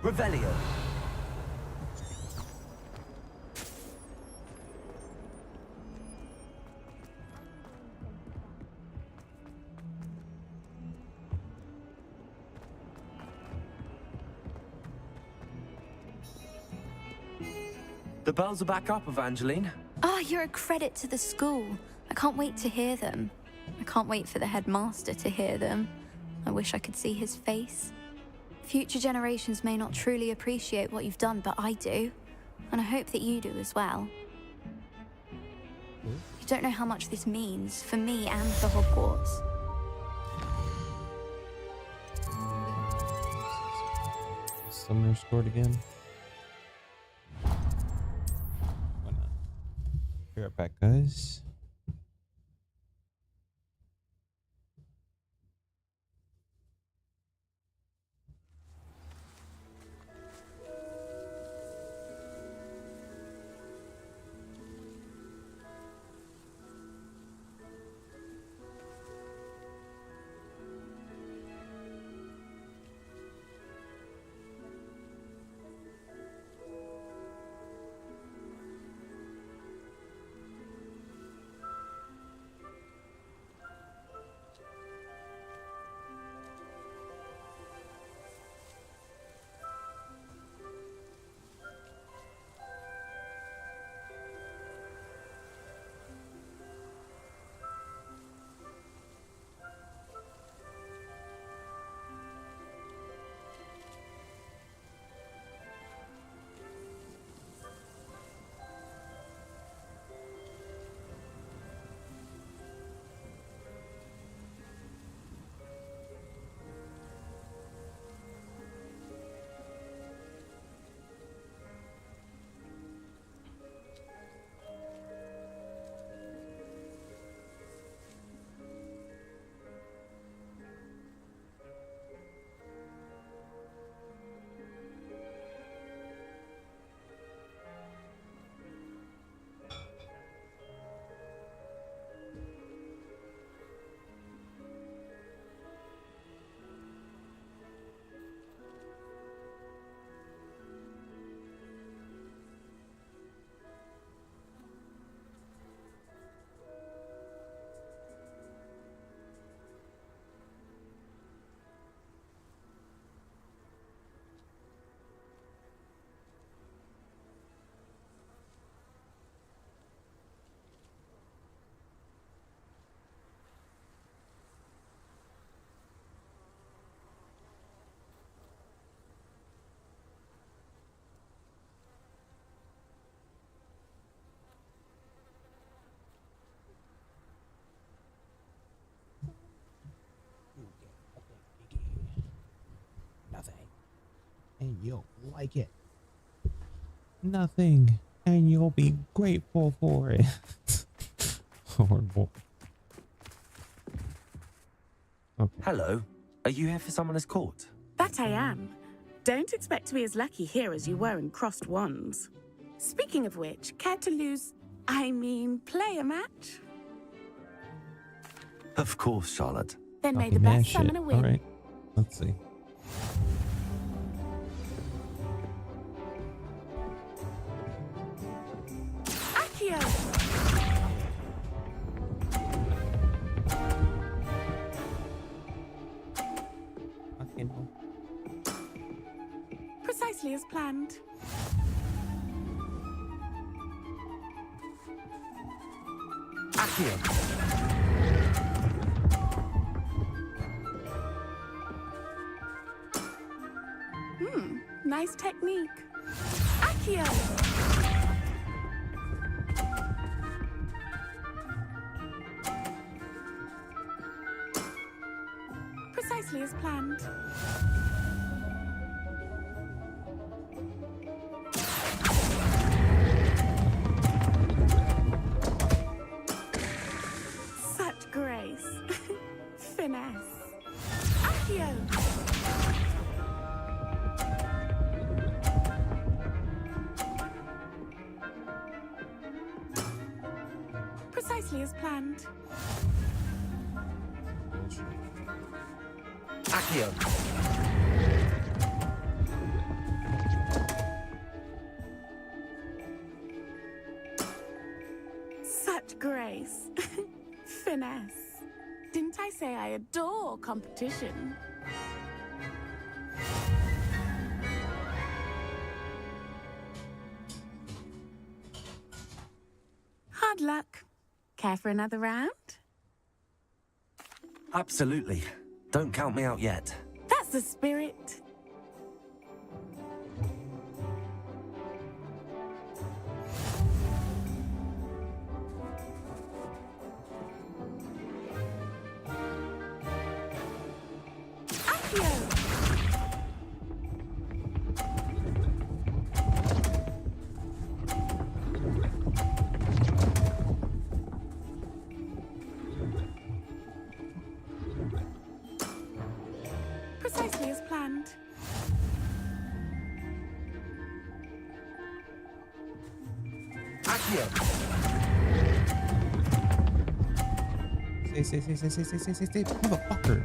Revelio. The bells are back up, Evangeline. Oh, you're a credit to the school. I can't wait to hear them. I can't wait for the headmaster to hear them. I wish I could see his face. Future generations may not truly appreciate what you've done, but I do. And I hope that you do as well. You don't know how much this means for me and for Hogwarts. Summoner scored again. Why not? Be right back, guys. and you'll like it. Nothing, and you'll be grateful for it. Horrible. Okay. Hello. Are you here for Summoner's Court? That I am. Don't expect to be as lucky here as you were in Crossed Wands. Speaking of which, care to play a match? Of course, Charlotte. Then may Copy the that best shit. summoner win. All right. Let's see. Accio! Fucking hell. Precisely as planned. Accio. Nice technique. Accio! Precisely as planned. Such grace. Finesse. Accio! Precisely as planned. Accio. Such grace. Finesse. Didn't I say I adore competition? Hard luck. Care for another round? Absolutely. Don't count me out yet. That's the spirit. Accio! Precisely as planned. Accio. Stay, motherfucker.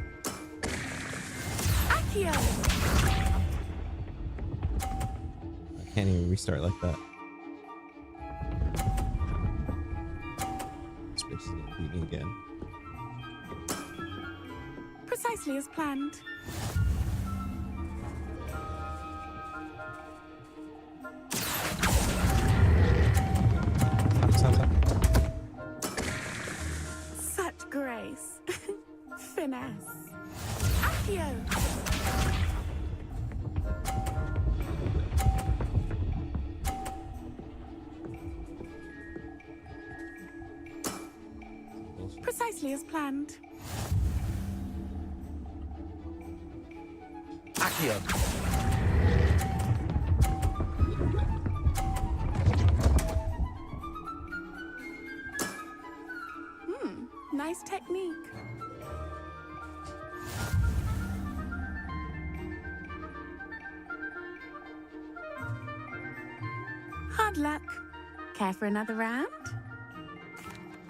Accio! I can't even restart like that. This bitch is gonna beat me again. Precisely as planned. Stop. Such grace. Finesse. Accio! Precisely as planned. Accio. Nice technique. Hard luck. Care for another round?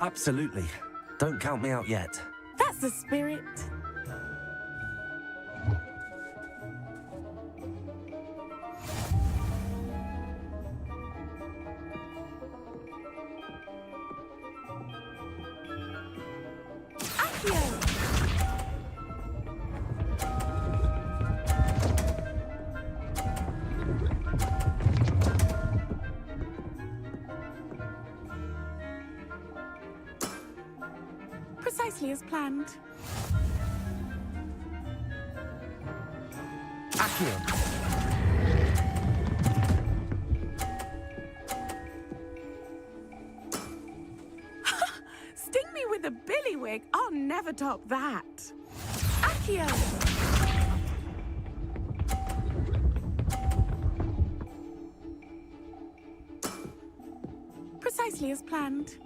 Absolutely. Don't count me out yet. That's the spirit. Precisely as planned. Accio. Sting me with a billywig. I'll never top that. Accio. Precisely as planned.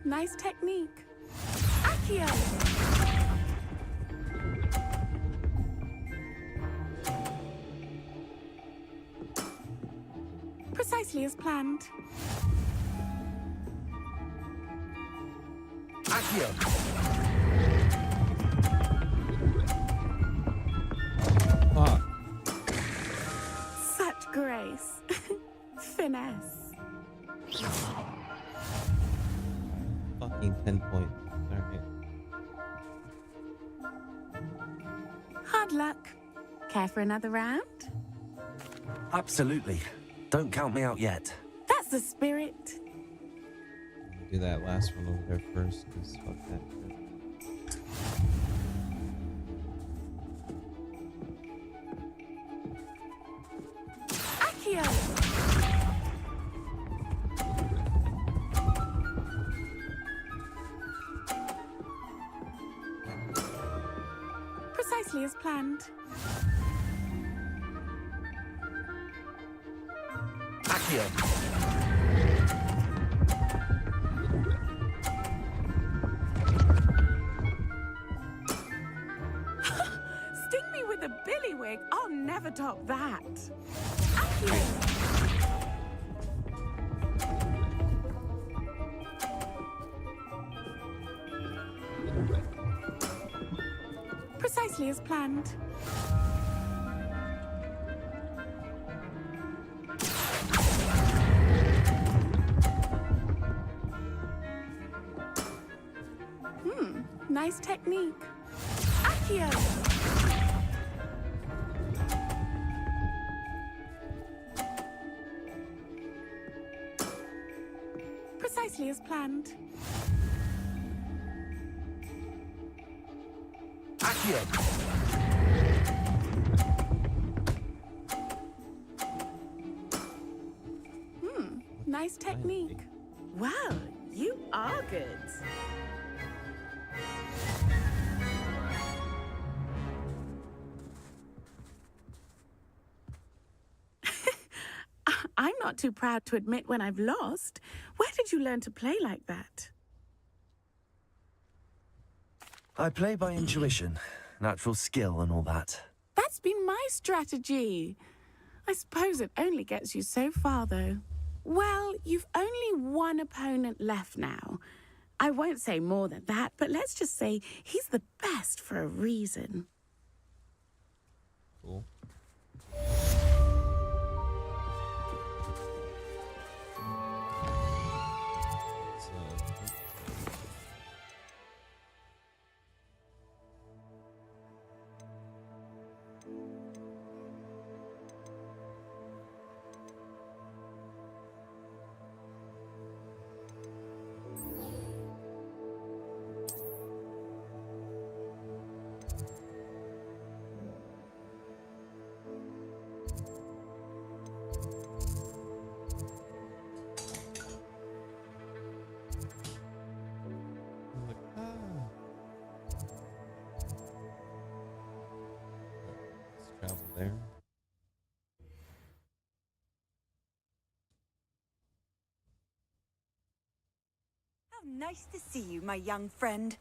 Nice technique. Accio! Precisely as planned. Accio! Such grace. Finesse. Fucking 10 points. Alright. Hard luck. Care for another round? Absolutely. Don't count me out yet. That's the spirit. Do that last one over there first, because fuck that shit. Accio! Precisely as planned. Accio! Sting me with a billywig. I'll never top that. Accio! Precisely as planned. Nice technique. Accio! Precisely as planned. Accio! Nice technique. Wow, you are good. I'm not too proud to admit when I've lost. Where did you learn to play like that? I play by intuition, natural skill and all that. That's been my strategy. I suppose it only gets you so far, though. Well, you've only one opponent left now. I won't say more than that, but let's just say he's the best for a reason. Cool. Travel there. How nice to see you, my young friend.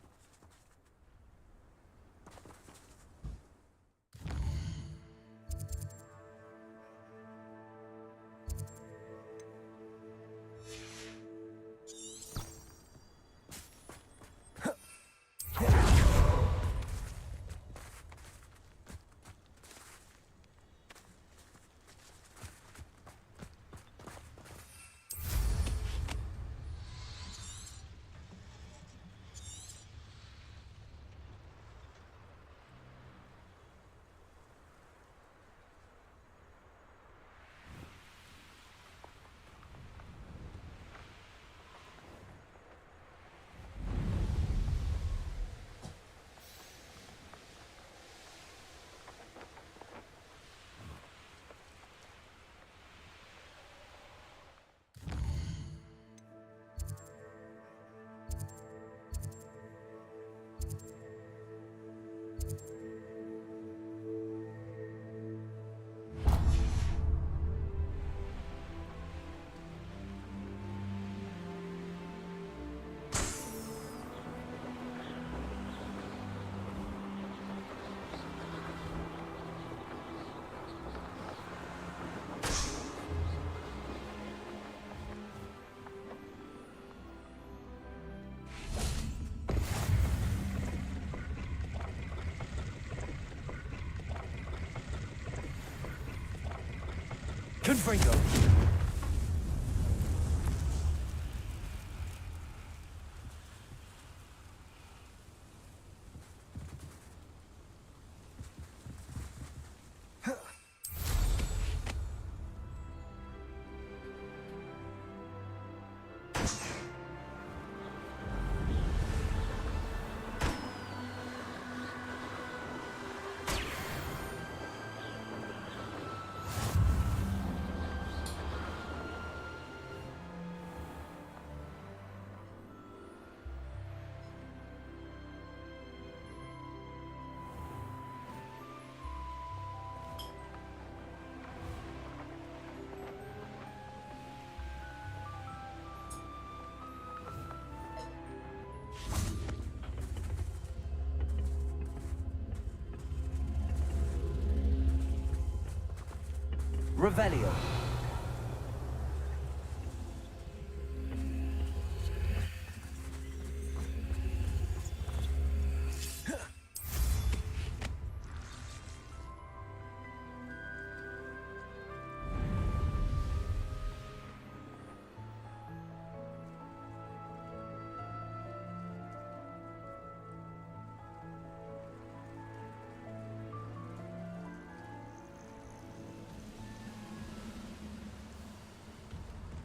Confringo. Revelio.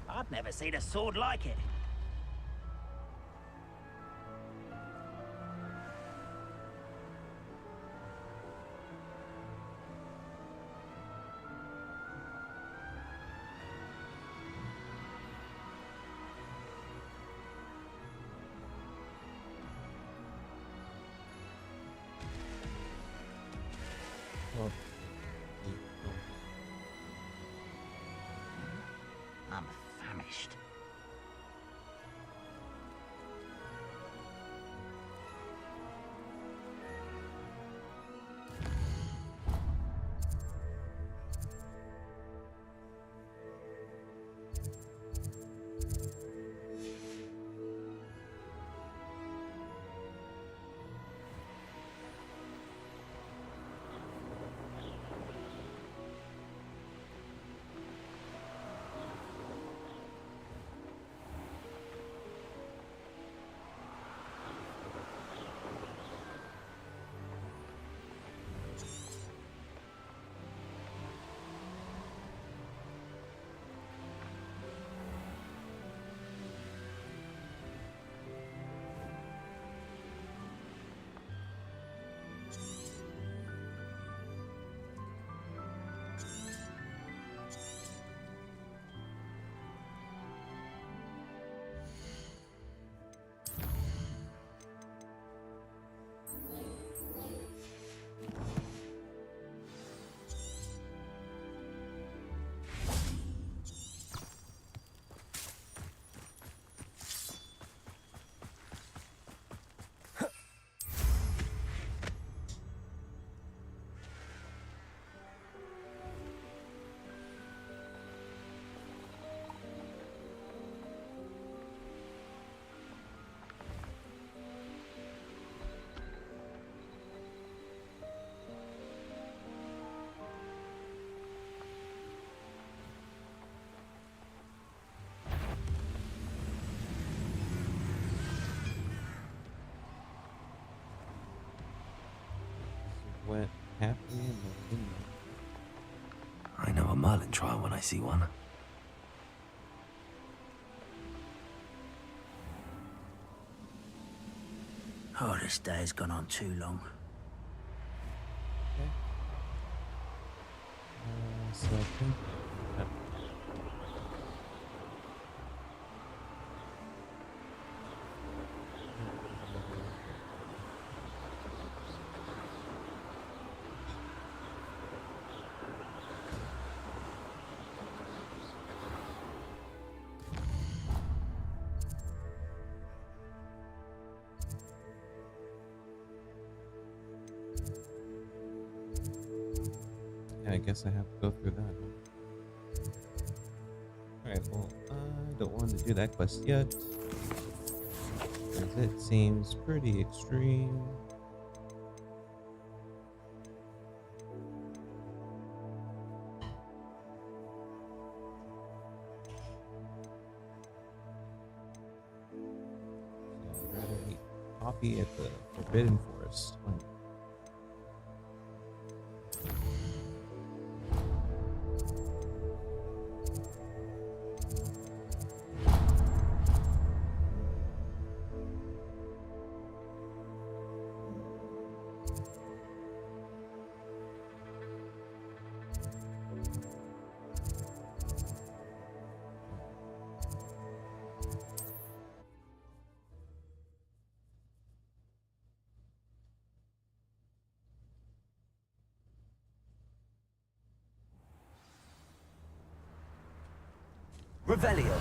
I've never seen a sword like it. I'm famished. Went happily in the window. I know a Merlin trial when I see one. Oh, this day has gone on too long. So I think I guess I have to go through that. Alright, well, I don't want to do that quest yet, as it seems pretty extreme. coffee at the Forbidden Forest. Oh. Revelio.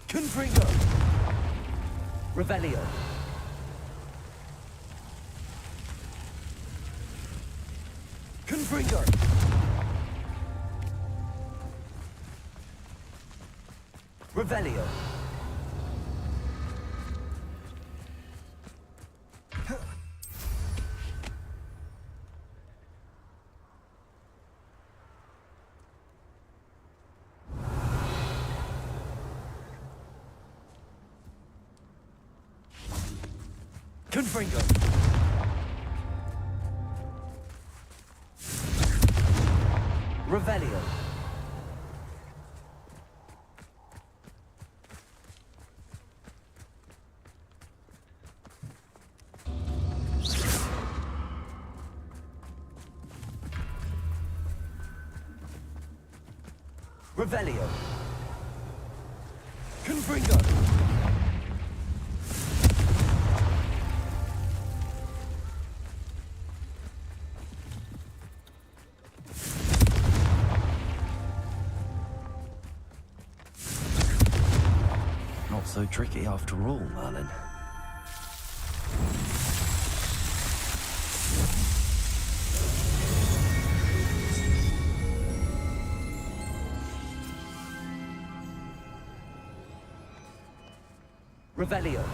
Confringo. Revelio. Confringo. Revelio. Confringo. Revelio. Revelio. Confringo. Not so tricky after all, Merlin. Revelio.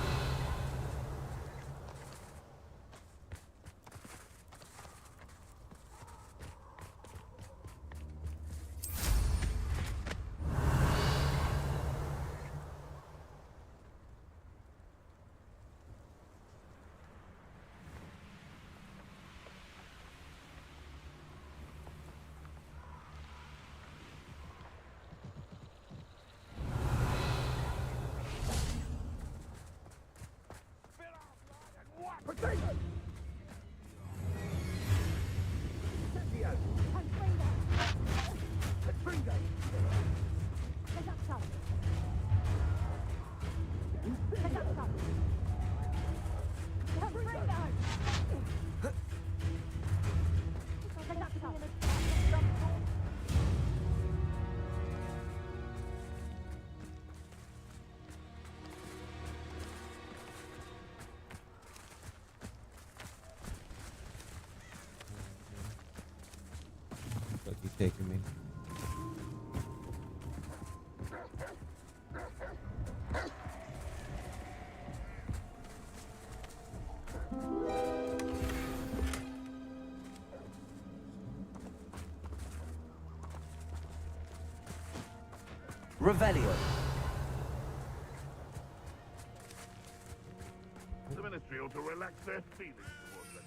But he's taking me. Revelio. The Ministry ought to relax their feelings towards that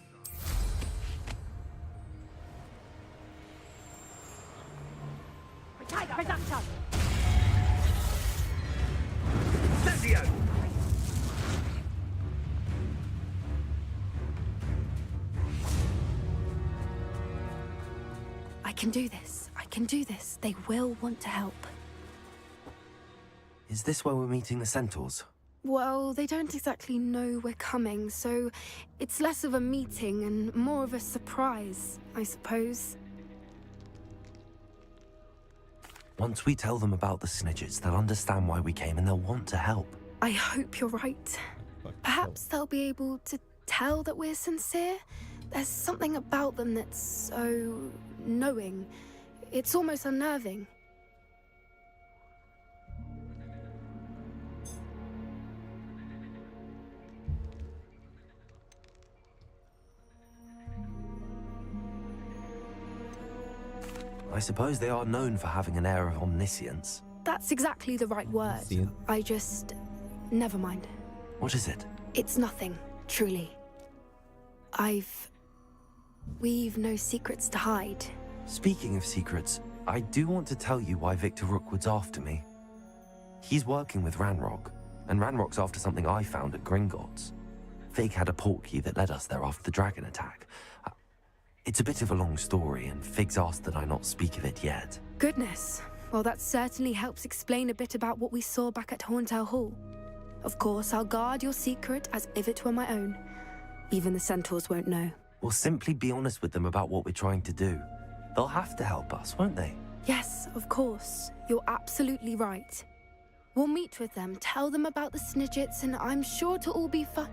child. Production. Sezio. I can do this. I can do this. They will want to help. Is this where we're meeting the centaurs? Well, they don't exactly know we're coming, so it's less of a meeting and more of a surprise, I suppose. Once we tell them about the snidgets, they'll understand why we came and they'll want to help. I hope you're right. Perhaps they'll be able to tell that we're sincere. There's something about them that's so knowing. It's almost unnerving. I suppose they are known for having an air of omniscience. That's exactly the right word. I just... Never mind. What is it? It's nothing, truly. We've no secrets to hide. Speaking of secrets, I do want to tell you why Victor Rookwood's after me. He's working with Ranrock, and Ranrock's after something I found at Gringotts. Fig had a portkey that led us there after the dragon attack. It's a bit of a long story, and Fig's asked that I not speak of it yet. Goodness. Well, that certainly helps explain a bit about what we saw back at Horntail Hall. Of course, I'll guard your secret as if it were my own. Even the centaurs won't know. We'll simply be honest with them about what we're trying to do. They'll have to help us, won't they? Yes, of course. You're absolutely right. We'll meet with them, tell them about the Snidgets, and I'm sure to all be fine.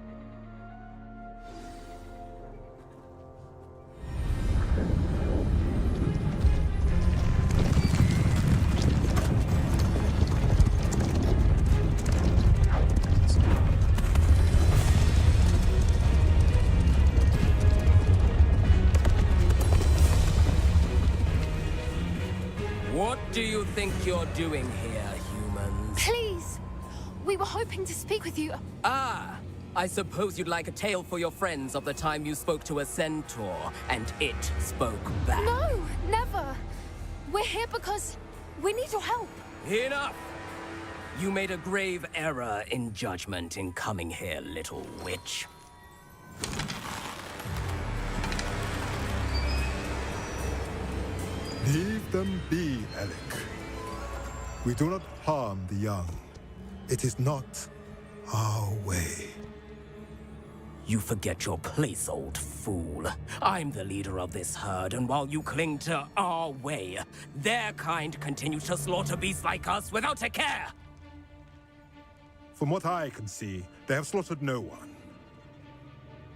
What do you think you're doing here, humans? Please! We were hoping to speak with you. Ah! I suppose you'd like a tale for your friends of the time you spoke to a centaur, and it spoke back. No! Never! We're here because we need your help. Enough! You made a grave error in judgment in coming here, little witch. Leave them be, Alec. We do not harm the young. It is not our way. You forget your place, old fool. I'm the leader of this herd, and while you cling to our way, their kind continue to slaughter beasts like us without a care. From what I can see, they have slaughtered no one.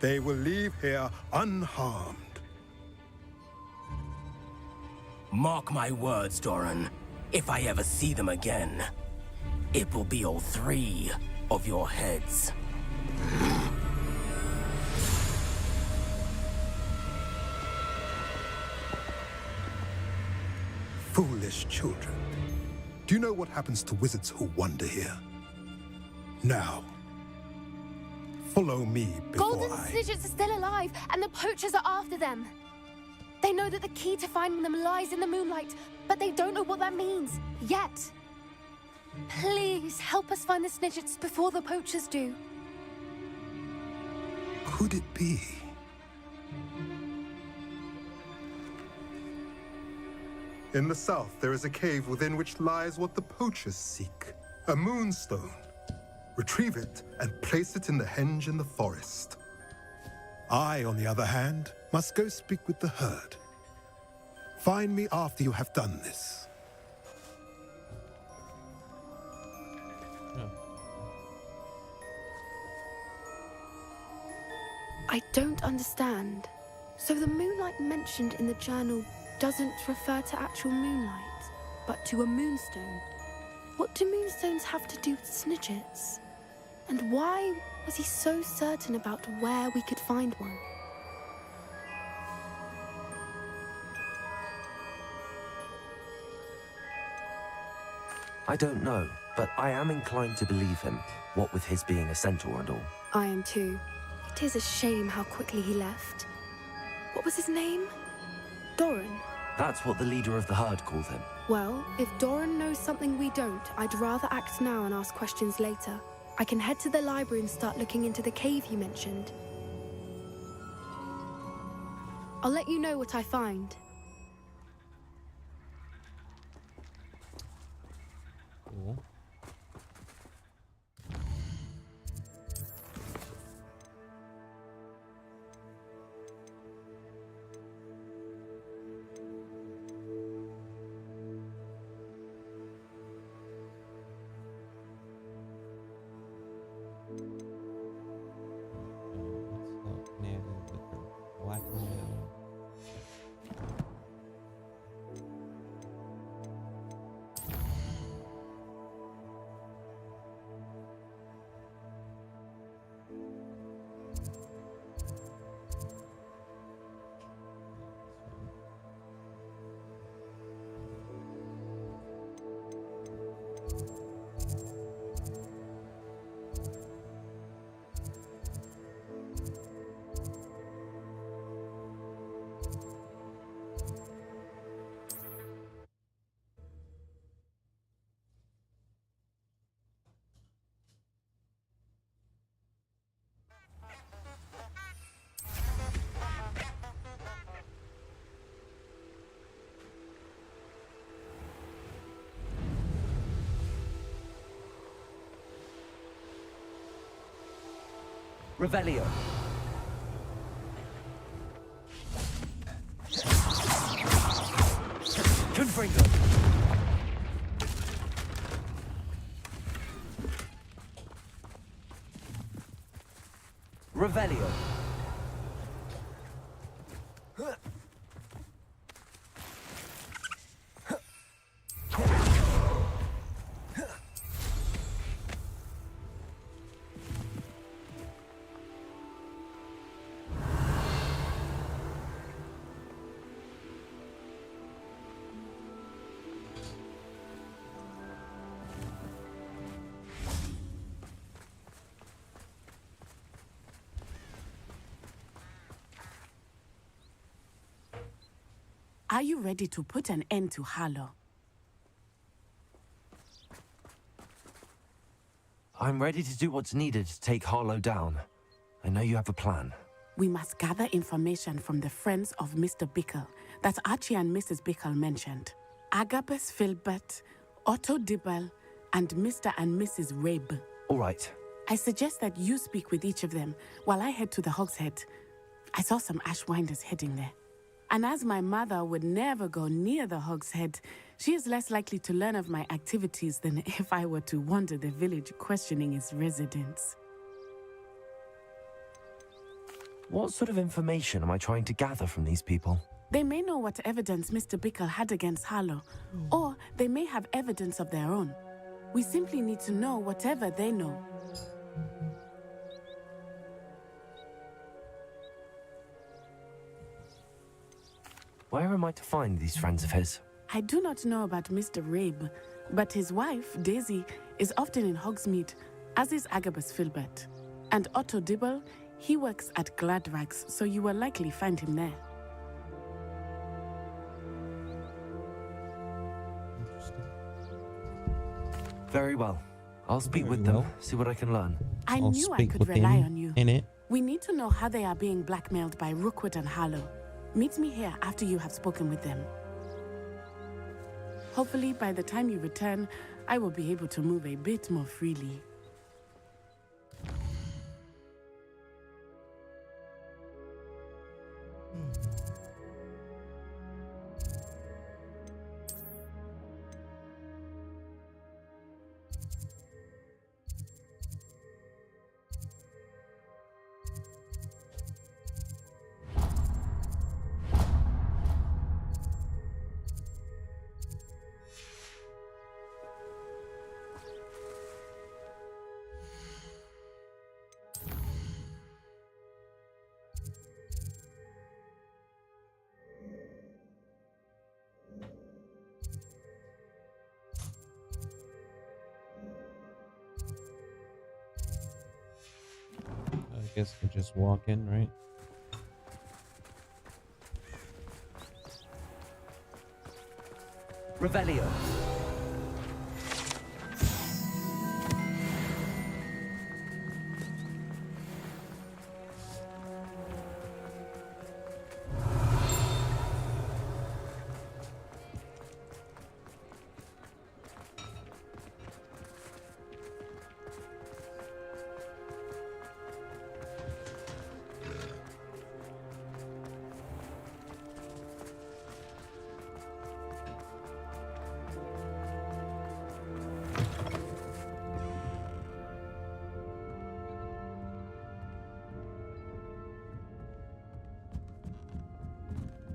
They will leave here unharmed. Mark my words, Doran. If I ever see them again, it will be all 3 of your heads. Foolish children. Do you know what happens to wizards who wander here? Now, follow me before Golden Snidgets are still alive, and the poachers are after them. They know that the key to finding them lies in the moonlight, but they don't know what that means, yet. Please, help us find the Snidgets before the poachers do. Could it be? In the south, there is a cave within which lies what the poachers seek. A moonstone. Retrieve it and place it in the henge in the forest. I, on the other hand, must go speak with the herd. Find me after you have done this. I don't understand. So the moonlight mentioned in the journal doesn't refer to actual moonlight, but to a moonstone. What do moonstones have to do with Snidgets? And why was he so certain about where we could find one? I don't know, but I am inclined to believe him, what with his being a centaur and all. I am too. It is a shame how quickly he left. What was his name? Doran. That's what the leader of the herd called him. Well, if Doran knows something we don't, I'd rather act now and ask questions later. I can head to the library and start looking into the cave you mentioned. I'll let you know what I find. Cool. Black Revelio. Confringo. Revelio. Are you ready to put an end to Harlow? I'm ready to do what's needed to take Harlow down. I know you have a plan. We must gather information from the friends of Mr. Bickle that Archie and Mrs. Bickle mentioned. Agabus Filbert, Otto Dibble, and Mr. and Mrs. Rabe. All right. I suggest that you speak with each of them while I head to the Hogshead. I saw some Ashwinders heading there. And as my mother would never go near the Hogshead, she is less likely to learn of my activities than if I were to wander the village questioning its residents. What sort of information am I trying to gather from these people? They may know what evidence Mr. Bickle had against Harlow, or they may have evidence of their own. We simply need to know whatever they know. Where am I to find these friends of his? I do not know about Mr. Rabe, but his wife, Daisy, is often in Hogsmeade, as is Agabus Filbert. And Otto Dibble, he works at Gladrags, so you will likely find him there. Very well. I'll speak with them, see what I can learn. I knew I could rely on you. We need to know how they are being blackmailed by Rookwood and Harlow. Meet me here after you have spoken with them. Hopefully, by the time you return, I will be able to move a bit more freely. I guess we'll just walk in, right? Revelio.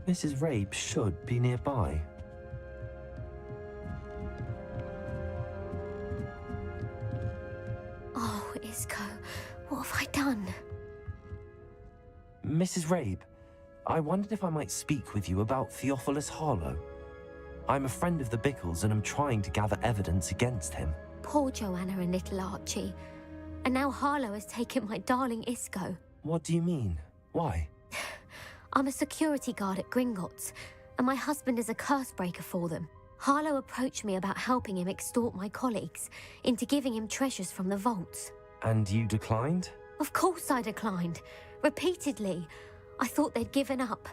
Mrs. Rabe should be nearby. Oh, Isco, what have I done? Mrs. Rabe, I wondered if I might speak with you about Theophilus Harlow. I'm a friend of the Bickles and I'm trying to gather evidence against him. Poor Joanna and little Archie. And now Harlow has taken my darling Isco. What do you mean? Why? I'm a security guard at Gringotts, and my husband is a curse breaker for them. Harlow approached me about helping him extort my colleagues into giving him treasures from the vaults. And you declined? Of course I declined. Repeatedly. I thought they'd given up,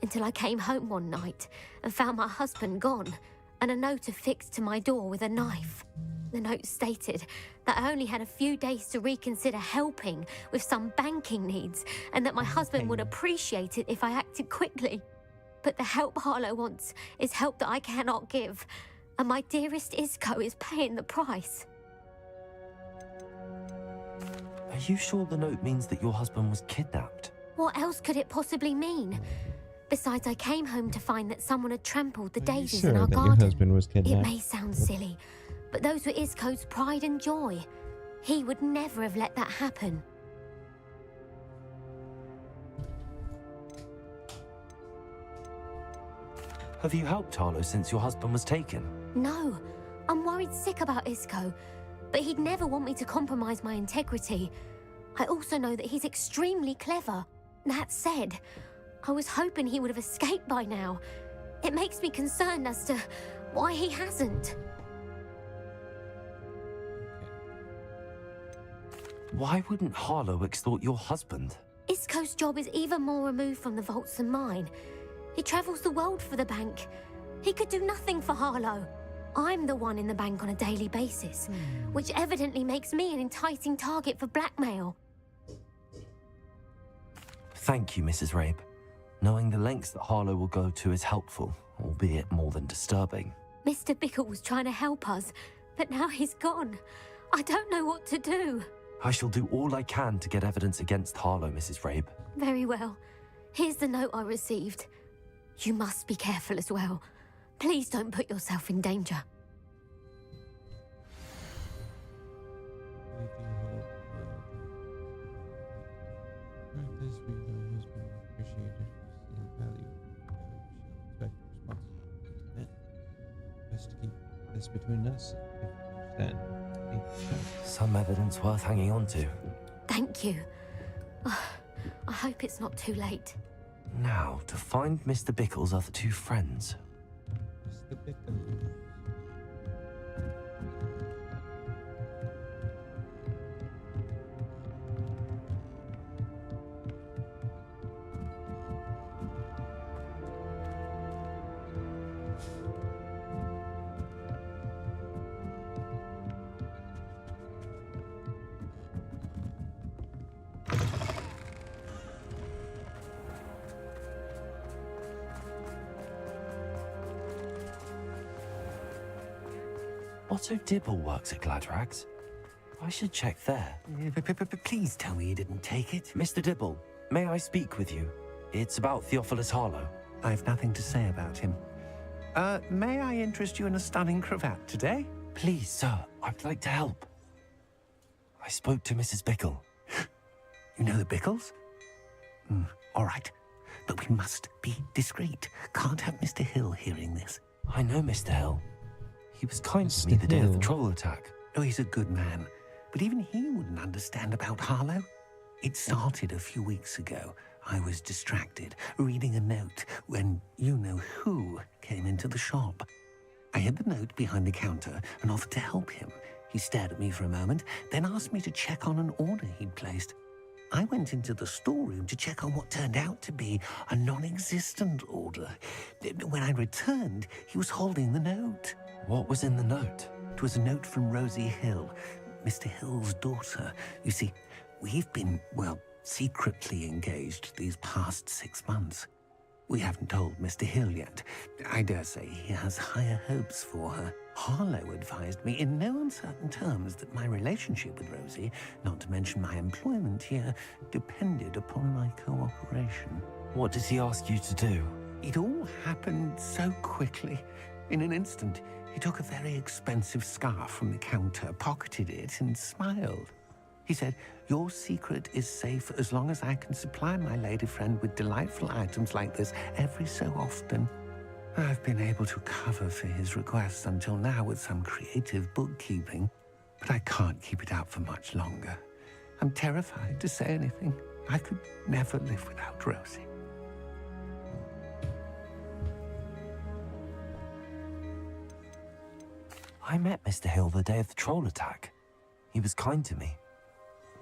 until I came home one night and found my husband gone, and a note affixed to my door with a knife. The note stated that I only had a few days to reconsider helping with some banking needs, and that my husband would appreciate it if I acted quickly. But the help Harlow wants is help that I cannot give, and my dearest Isco is paying the price. Are you sure the note means that your husband was kidnapped? What else could it possibly mean? Besides, I came home to find that someone had trampled the daisies in our garden. Your husband was kidnapped? It may sound silly, but those were Isco's pride and joy. He would never have let that happen. Have you helped Harlow since your husband was taken? No, I'm worried sick about Isco, but he'd never want me to compromise my integrity. I also know that he's extremely clever. That said, I was hoping he would have escaped by now. It makes me concerned as to why he hasn't. Why wouldn't Harlow extort your husband? Isco's job is even more removed from the vaults than mine. He travels the world for the bank. He could do nothing for Harlow. I'm the one in the bank on a daily basis, which evidently makes me an enticing target for blackmail. Thank you, Mrs. Rabe. Knowing the lengths that Harlow will go to is helpful, albeit more than disturbing. Mr. Bickle was trying to help us, but now he's gone. I don't know what to do. I shall do all I can to get evidence against Harlow, Mrs. Rabe. Very well. Here's the note I received. You must be careful as well. Please don't put yourself in danger. Best to keep this between us. Some evidence worth hanging on to. Thank you. I hope it's not too late. Now, to find Mr. Bickle's other two friends. Mr. Bickle. Otto Dibble works at Gladrags. I should check there. Please tell me you didn't take it. Mr. Dibble, may I speak with you? It's about Theophilus Harlow. I've nothing to say about him. May I interest you in a stunning cravat today? Please, sir, I'd like to help. I spoke to Mrs. Bickle. You know the Bickles? All right, but we must be discreet. Can't have Mr. Hill hearing this. I know Mr. Hill. He was kind to me the day of the troll attack. Oh, he's a good man. But even he wouldn't understand about Harlow. It started a few weeks ago. I was distracted, reading a note, when you-know-who came into the shop. I hid the note behind the counter and offered to help him. He stared at me for a moment, then asked me to check on an order he'd placed. I went into the storeroom to check on what turned out to be a non-existent order. When I returned, he was holding the note. What was in the note? It was a note from Rosie Hill, Mr. Hill's daughter. You see, we've been, well, secretly engaged these past 6 months. We haven't told Mr. Hill yet. I dare say he has higher hopes for her. Harlow advised me in no uncertain terms that my relationship with Rosie, not to mention my employment here, depended upon my cooperation. What does he ask you to do? It all happened so quickly. In an instant, he took a very expensive scarf from the counter, pocketed it, and smiled. He said, "Your secret is safe as long as I can supply my lady friend with delightful items like this every so often." I've been able to cover for his requests until now with some creative bookkeeping, but I can't keep it out for much longer. I'm terrified to say anything. I could never live without Rosie. I met Mr. Hill the day of the troll attack. He was kind to me.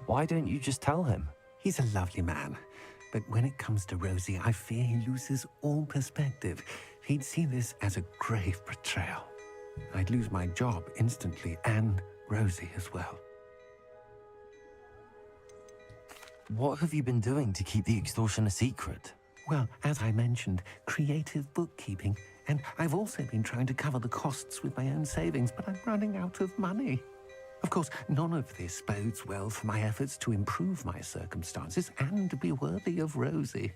Why don't you just tell him? He's a lovely man, but when it comes to Rosie, I fear he loses all perspective. He'd see this as a grave betrayal. I'd lose my job instantly, and Rosie as well. What have you been doing to keep the extortion a secret? Well, as I mentioned, creative bookkeeping. And I've also been trying to cover the costs with my own savings, but I'm running out of money. Of course, none of this bodes well for my efforts to improve my circumstances and be worthy of Rosie.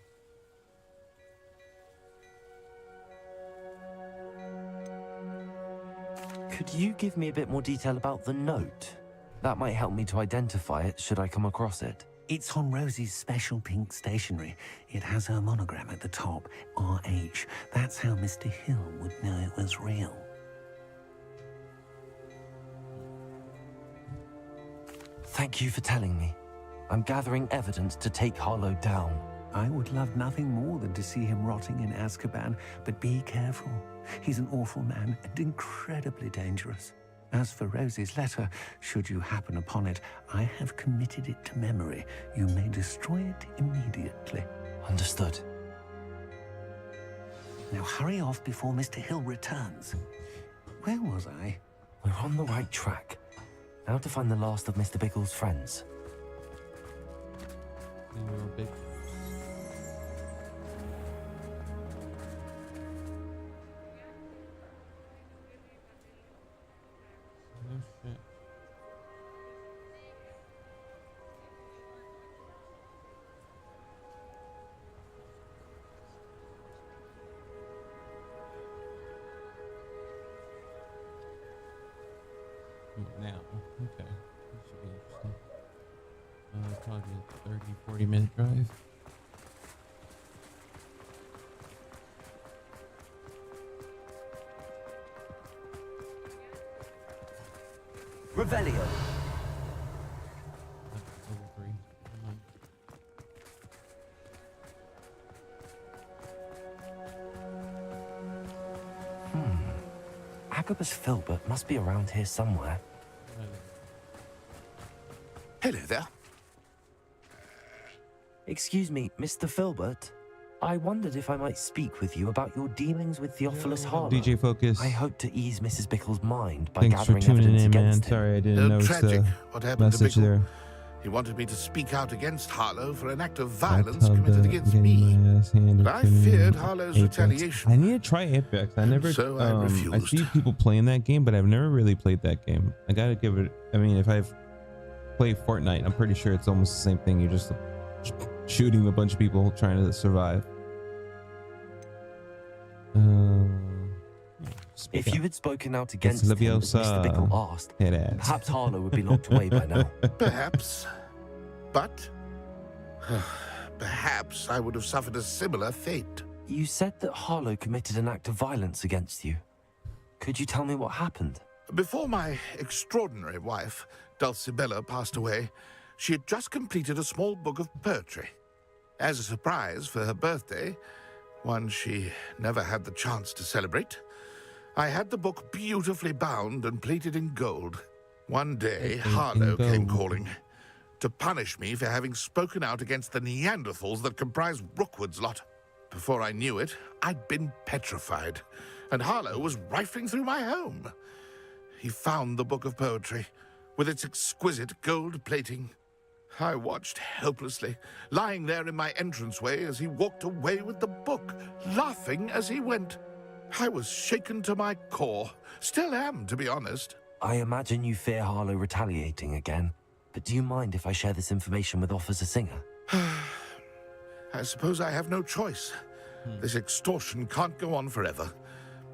Could you give me a bit more detail about the note? That might help me to identify it should I come across it. It's on Rosie's special pink stationery. It has her monogram at the top, RH. That's how Mr. Hill would know it was real. Thank you for telling me. I'm gathering evidence to take Harlow down. I would love nothing more than to see him rotting in Azkaban, but be careful. He's an awful man and incredibly dangerous. As for Rosie's letter, should you happen upon it, I have committed it to memory. You may destroy it immediately. Understood. Now hurry off before Mr. Hill returns. Where was I? We're on the right track. Now to find the last of Mr. Biggle's friends. Now, okay. This should be interesting. Probably a 30-40 minute drive. Revelio. Agabus Filbert must be around here somewhere. Hello there. Excuse me, Mr. Filbert. I wondered if I might speak with you about your dealings with Theophilus Harlow. DJ Focus. I hope to ease Mrs. Bickle's mind by Thanks for gathering tuning evidence in, man. against him. Sorry I didn't notice tragic. What the happened to message Bickle? there. He wanted me to speak out against Harlow for an act of violence committed against me. But I feared Harlow's retaliation. I need to try Apex. I never. So I refused. I see people playing that game, but I've never really played that game. I gotta give it. I mean, if I've played Fortnite, I'm pretty sure it's almost the same thing. You're just shooting a bunch of people trying to survive. If you had spoken out against him, as Mr. Bickle asked, perhaps Harlow would be locked away by now. Perhaps. But perhaps I would have suffered a similar fate. You said that Harlow committed an act of violence against you. Could you tell me what happened? Before my extraordinary wife, Dulcibella, passed away, she had just completed a small book of poetry. As a surprise for her birthday, one she never had the chance to celebrate, I had the book beautifully bound and plated in gold. One day, Harlow came calling to punish me for having spoken out against the Neanderthals that comprise Rookwood's lot. Before I knew it, I'd been petrified, and Harlow was rifling through my home. He found the book of poetry, with its exquisite gold plating. I watched helplessly, lying there in my entranceway as he walked away with the book, laughing as he went. I was shaken to my core. Still am, to be honest. I imagine you fear Harlow retaliating again. But do you mind if I share this information with Officer Singer? I suppose I have no choice. This extortion can't go on forever.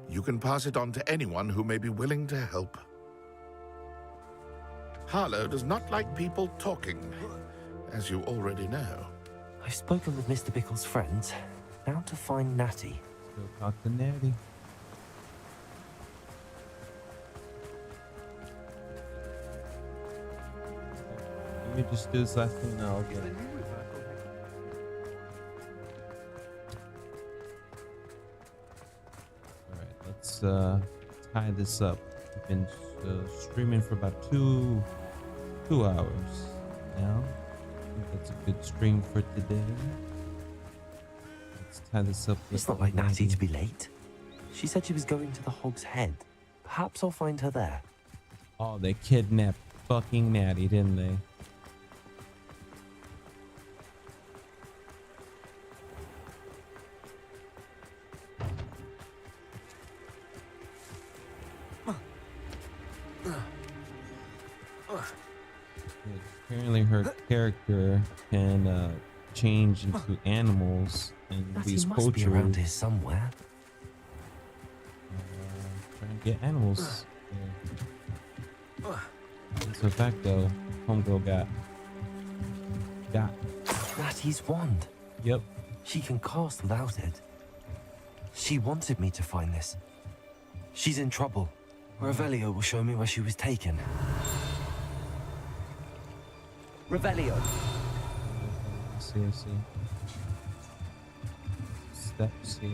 You can pass it on to anyone who may be willing to help. Harlow does not like people talking, as you already know. I've spoken with Mr. Bickle's friends. Now to find Natty. Go talk to Natty. Let me just do this last thing and I'll get it. Alright, let's tie this up. I've been streaming for about two hours now. I think that's a good stream for today. Let's tie this up. It's not like Natty to be late. She said she was going to the Hog's Head. Perhaps I'll find her there. Oh, they kidnapped fucking Maddie, didn't they? Apparently her character can change into animals and these must be around poachers here somewhere. trying to get animals. It's a fact though, homegirl got Mattie's wand. Yep. She can cast without it. She wanted me to find this. She's in trouble. Revelio will show me where she was taken. Revelio. I see. Steps here.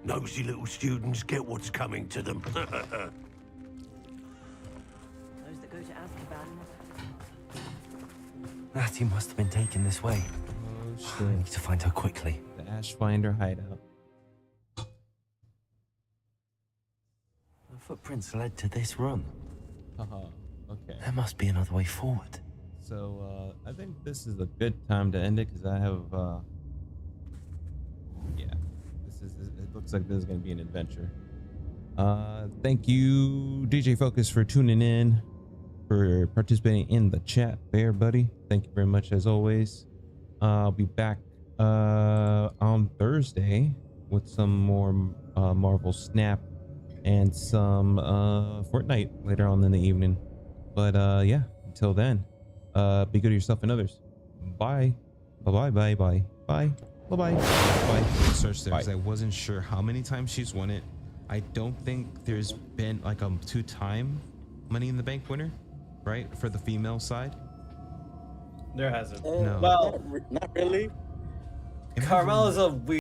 Nosy little students get what's coming to them. Those that go to Azkaban. Mattie must have been taken this way. Oh shit. I need to find her quickly. The Ashfinder hideout. The footprints led to this room. Okay. There must be another way forward. So I think this is a good time to end it because I have yeah, it looks like this is going to be an adventure. Thank you DJ Focus for tuning in, for participating in the chat there, buddy. Thank you very much as always. I'll be back on Thursday with some more Marvel Snap and some Fortnite later on in the evening. But yeah, until then, be good to yourself and others. Bye. Bye. Search there because I wasn't sure how many times she's won it. I don't think there's been like a 2-time Money in the Bank winner, right? For the female side. There hasn't. No. Well, not really. Carmel is a weird.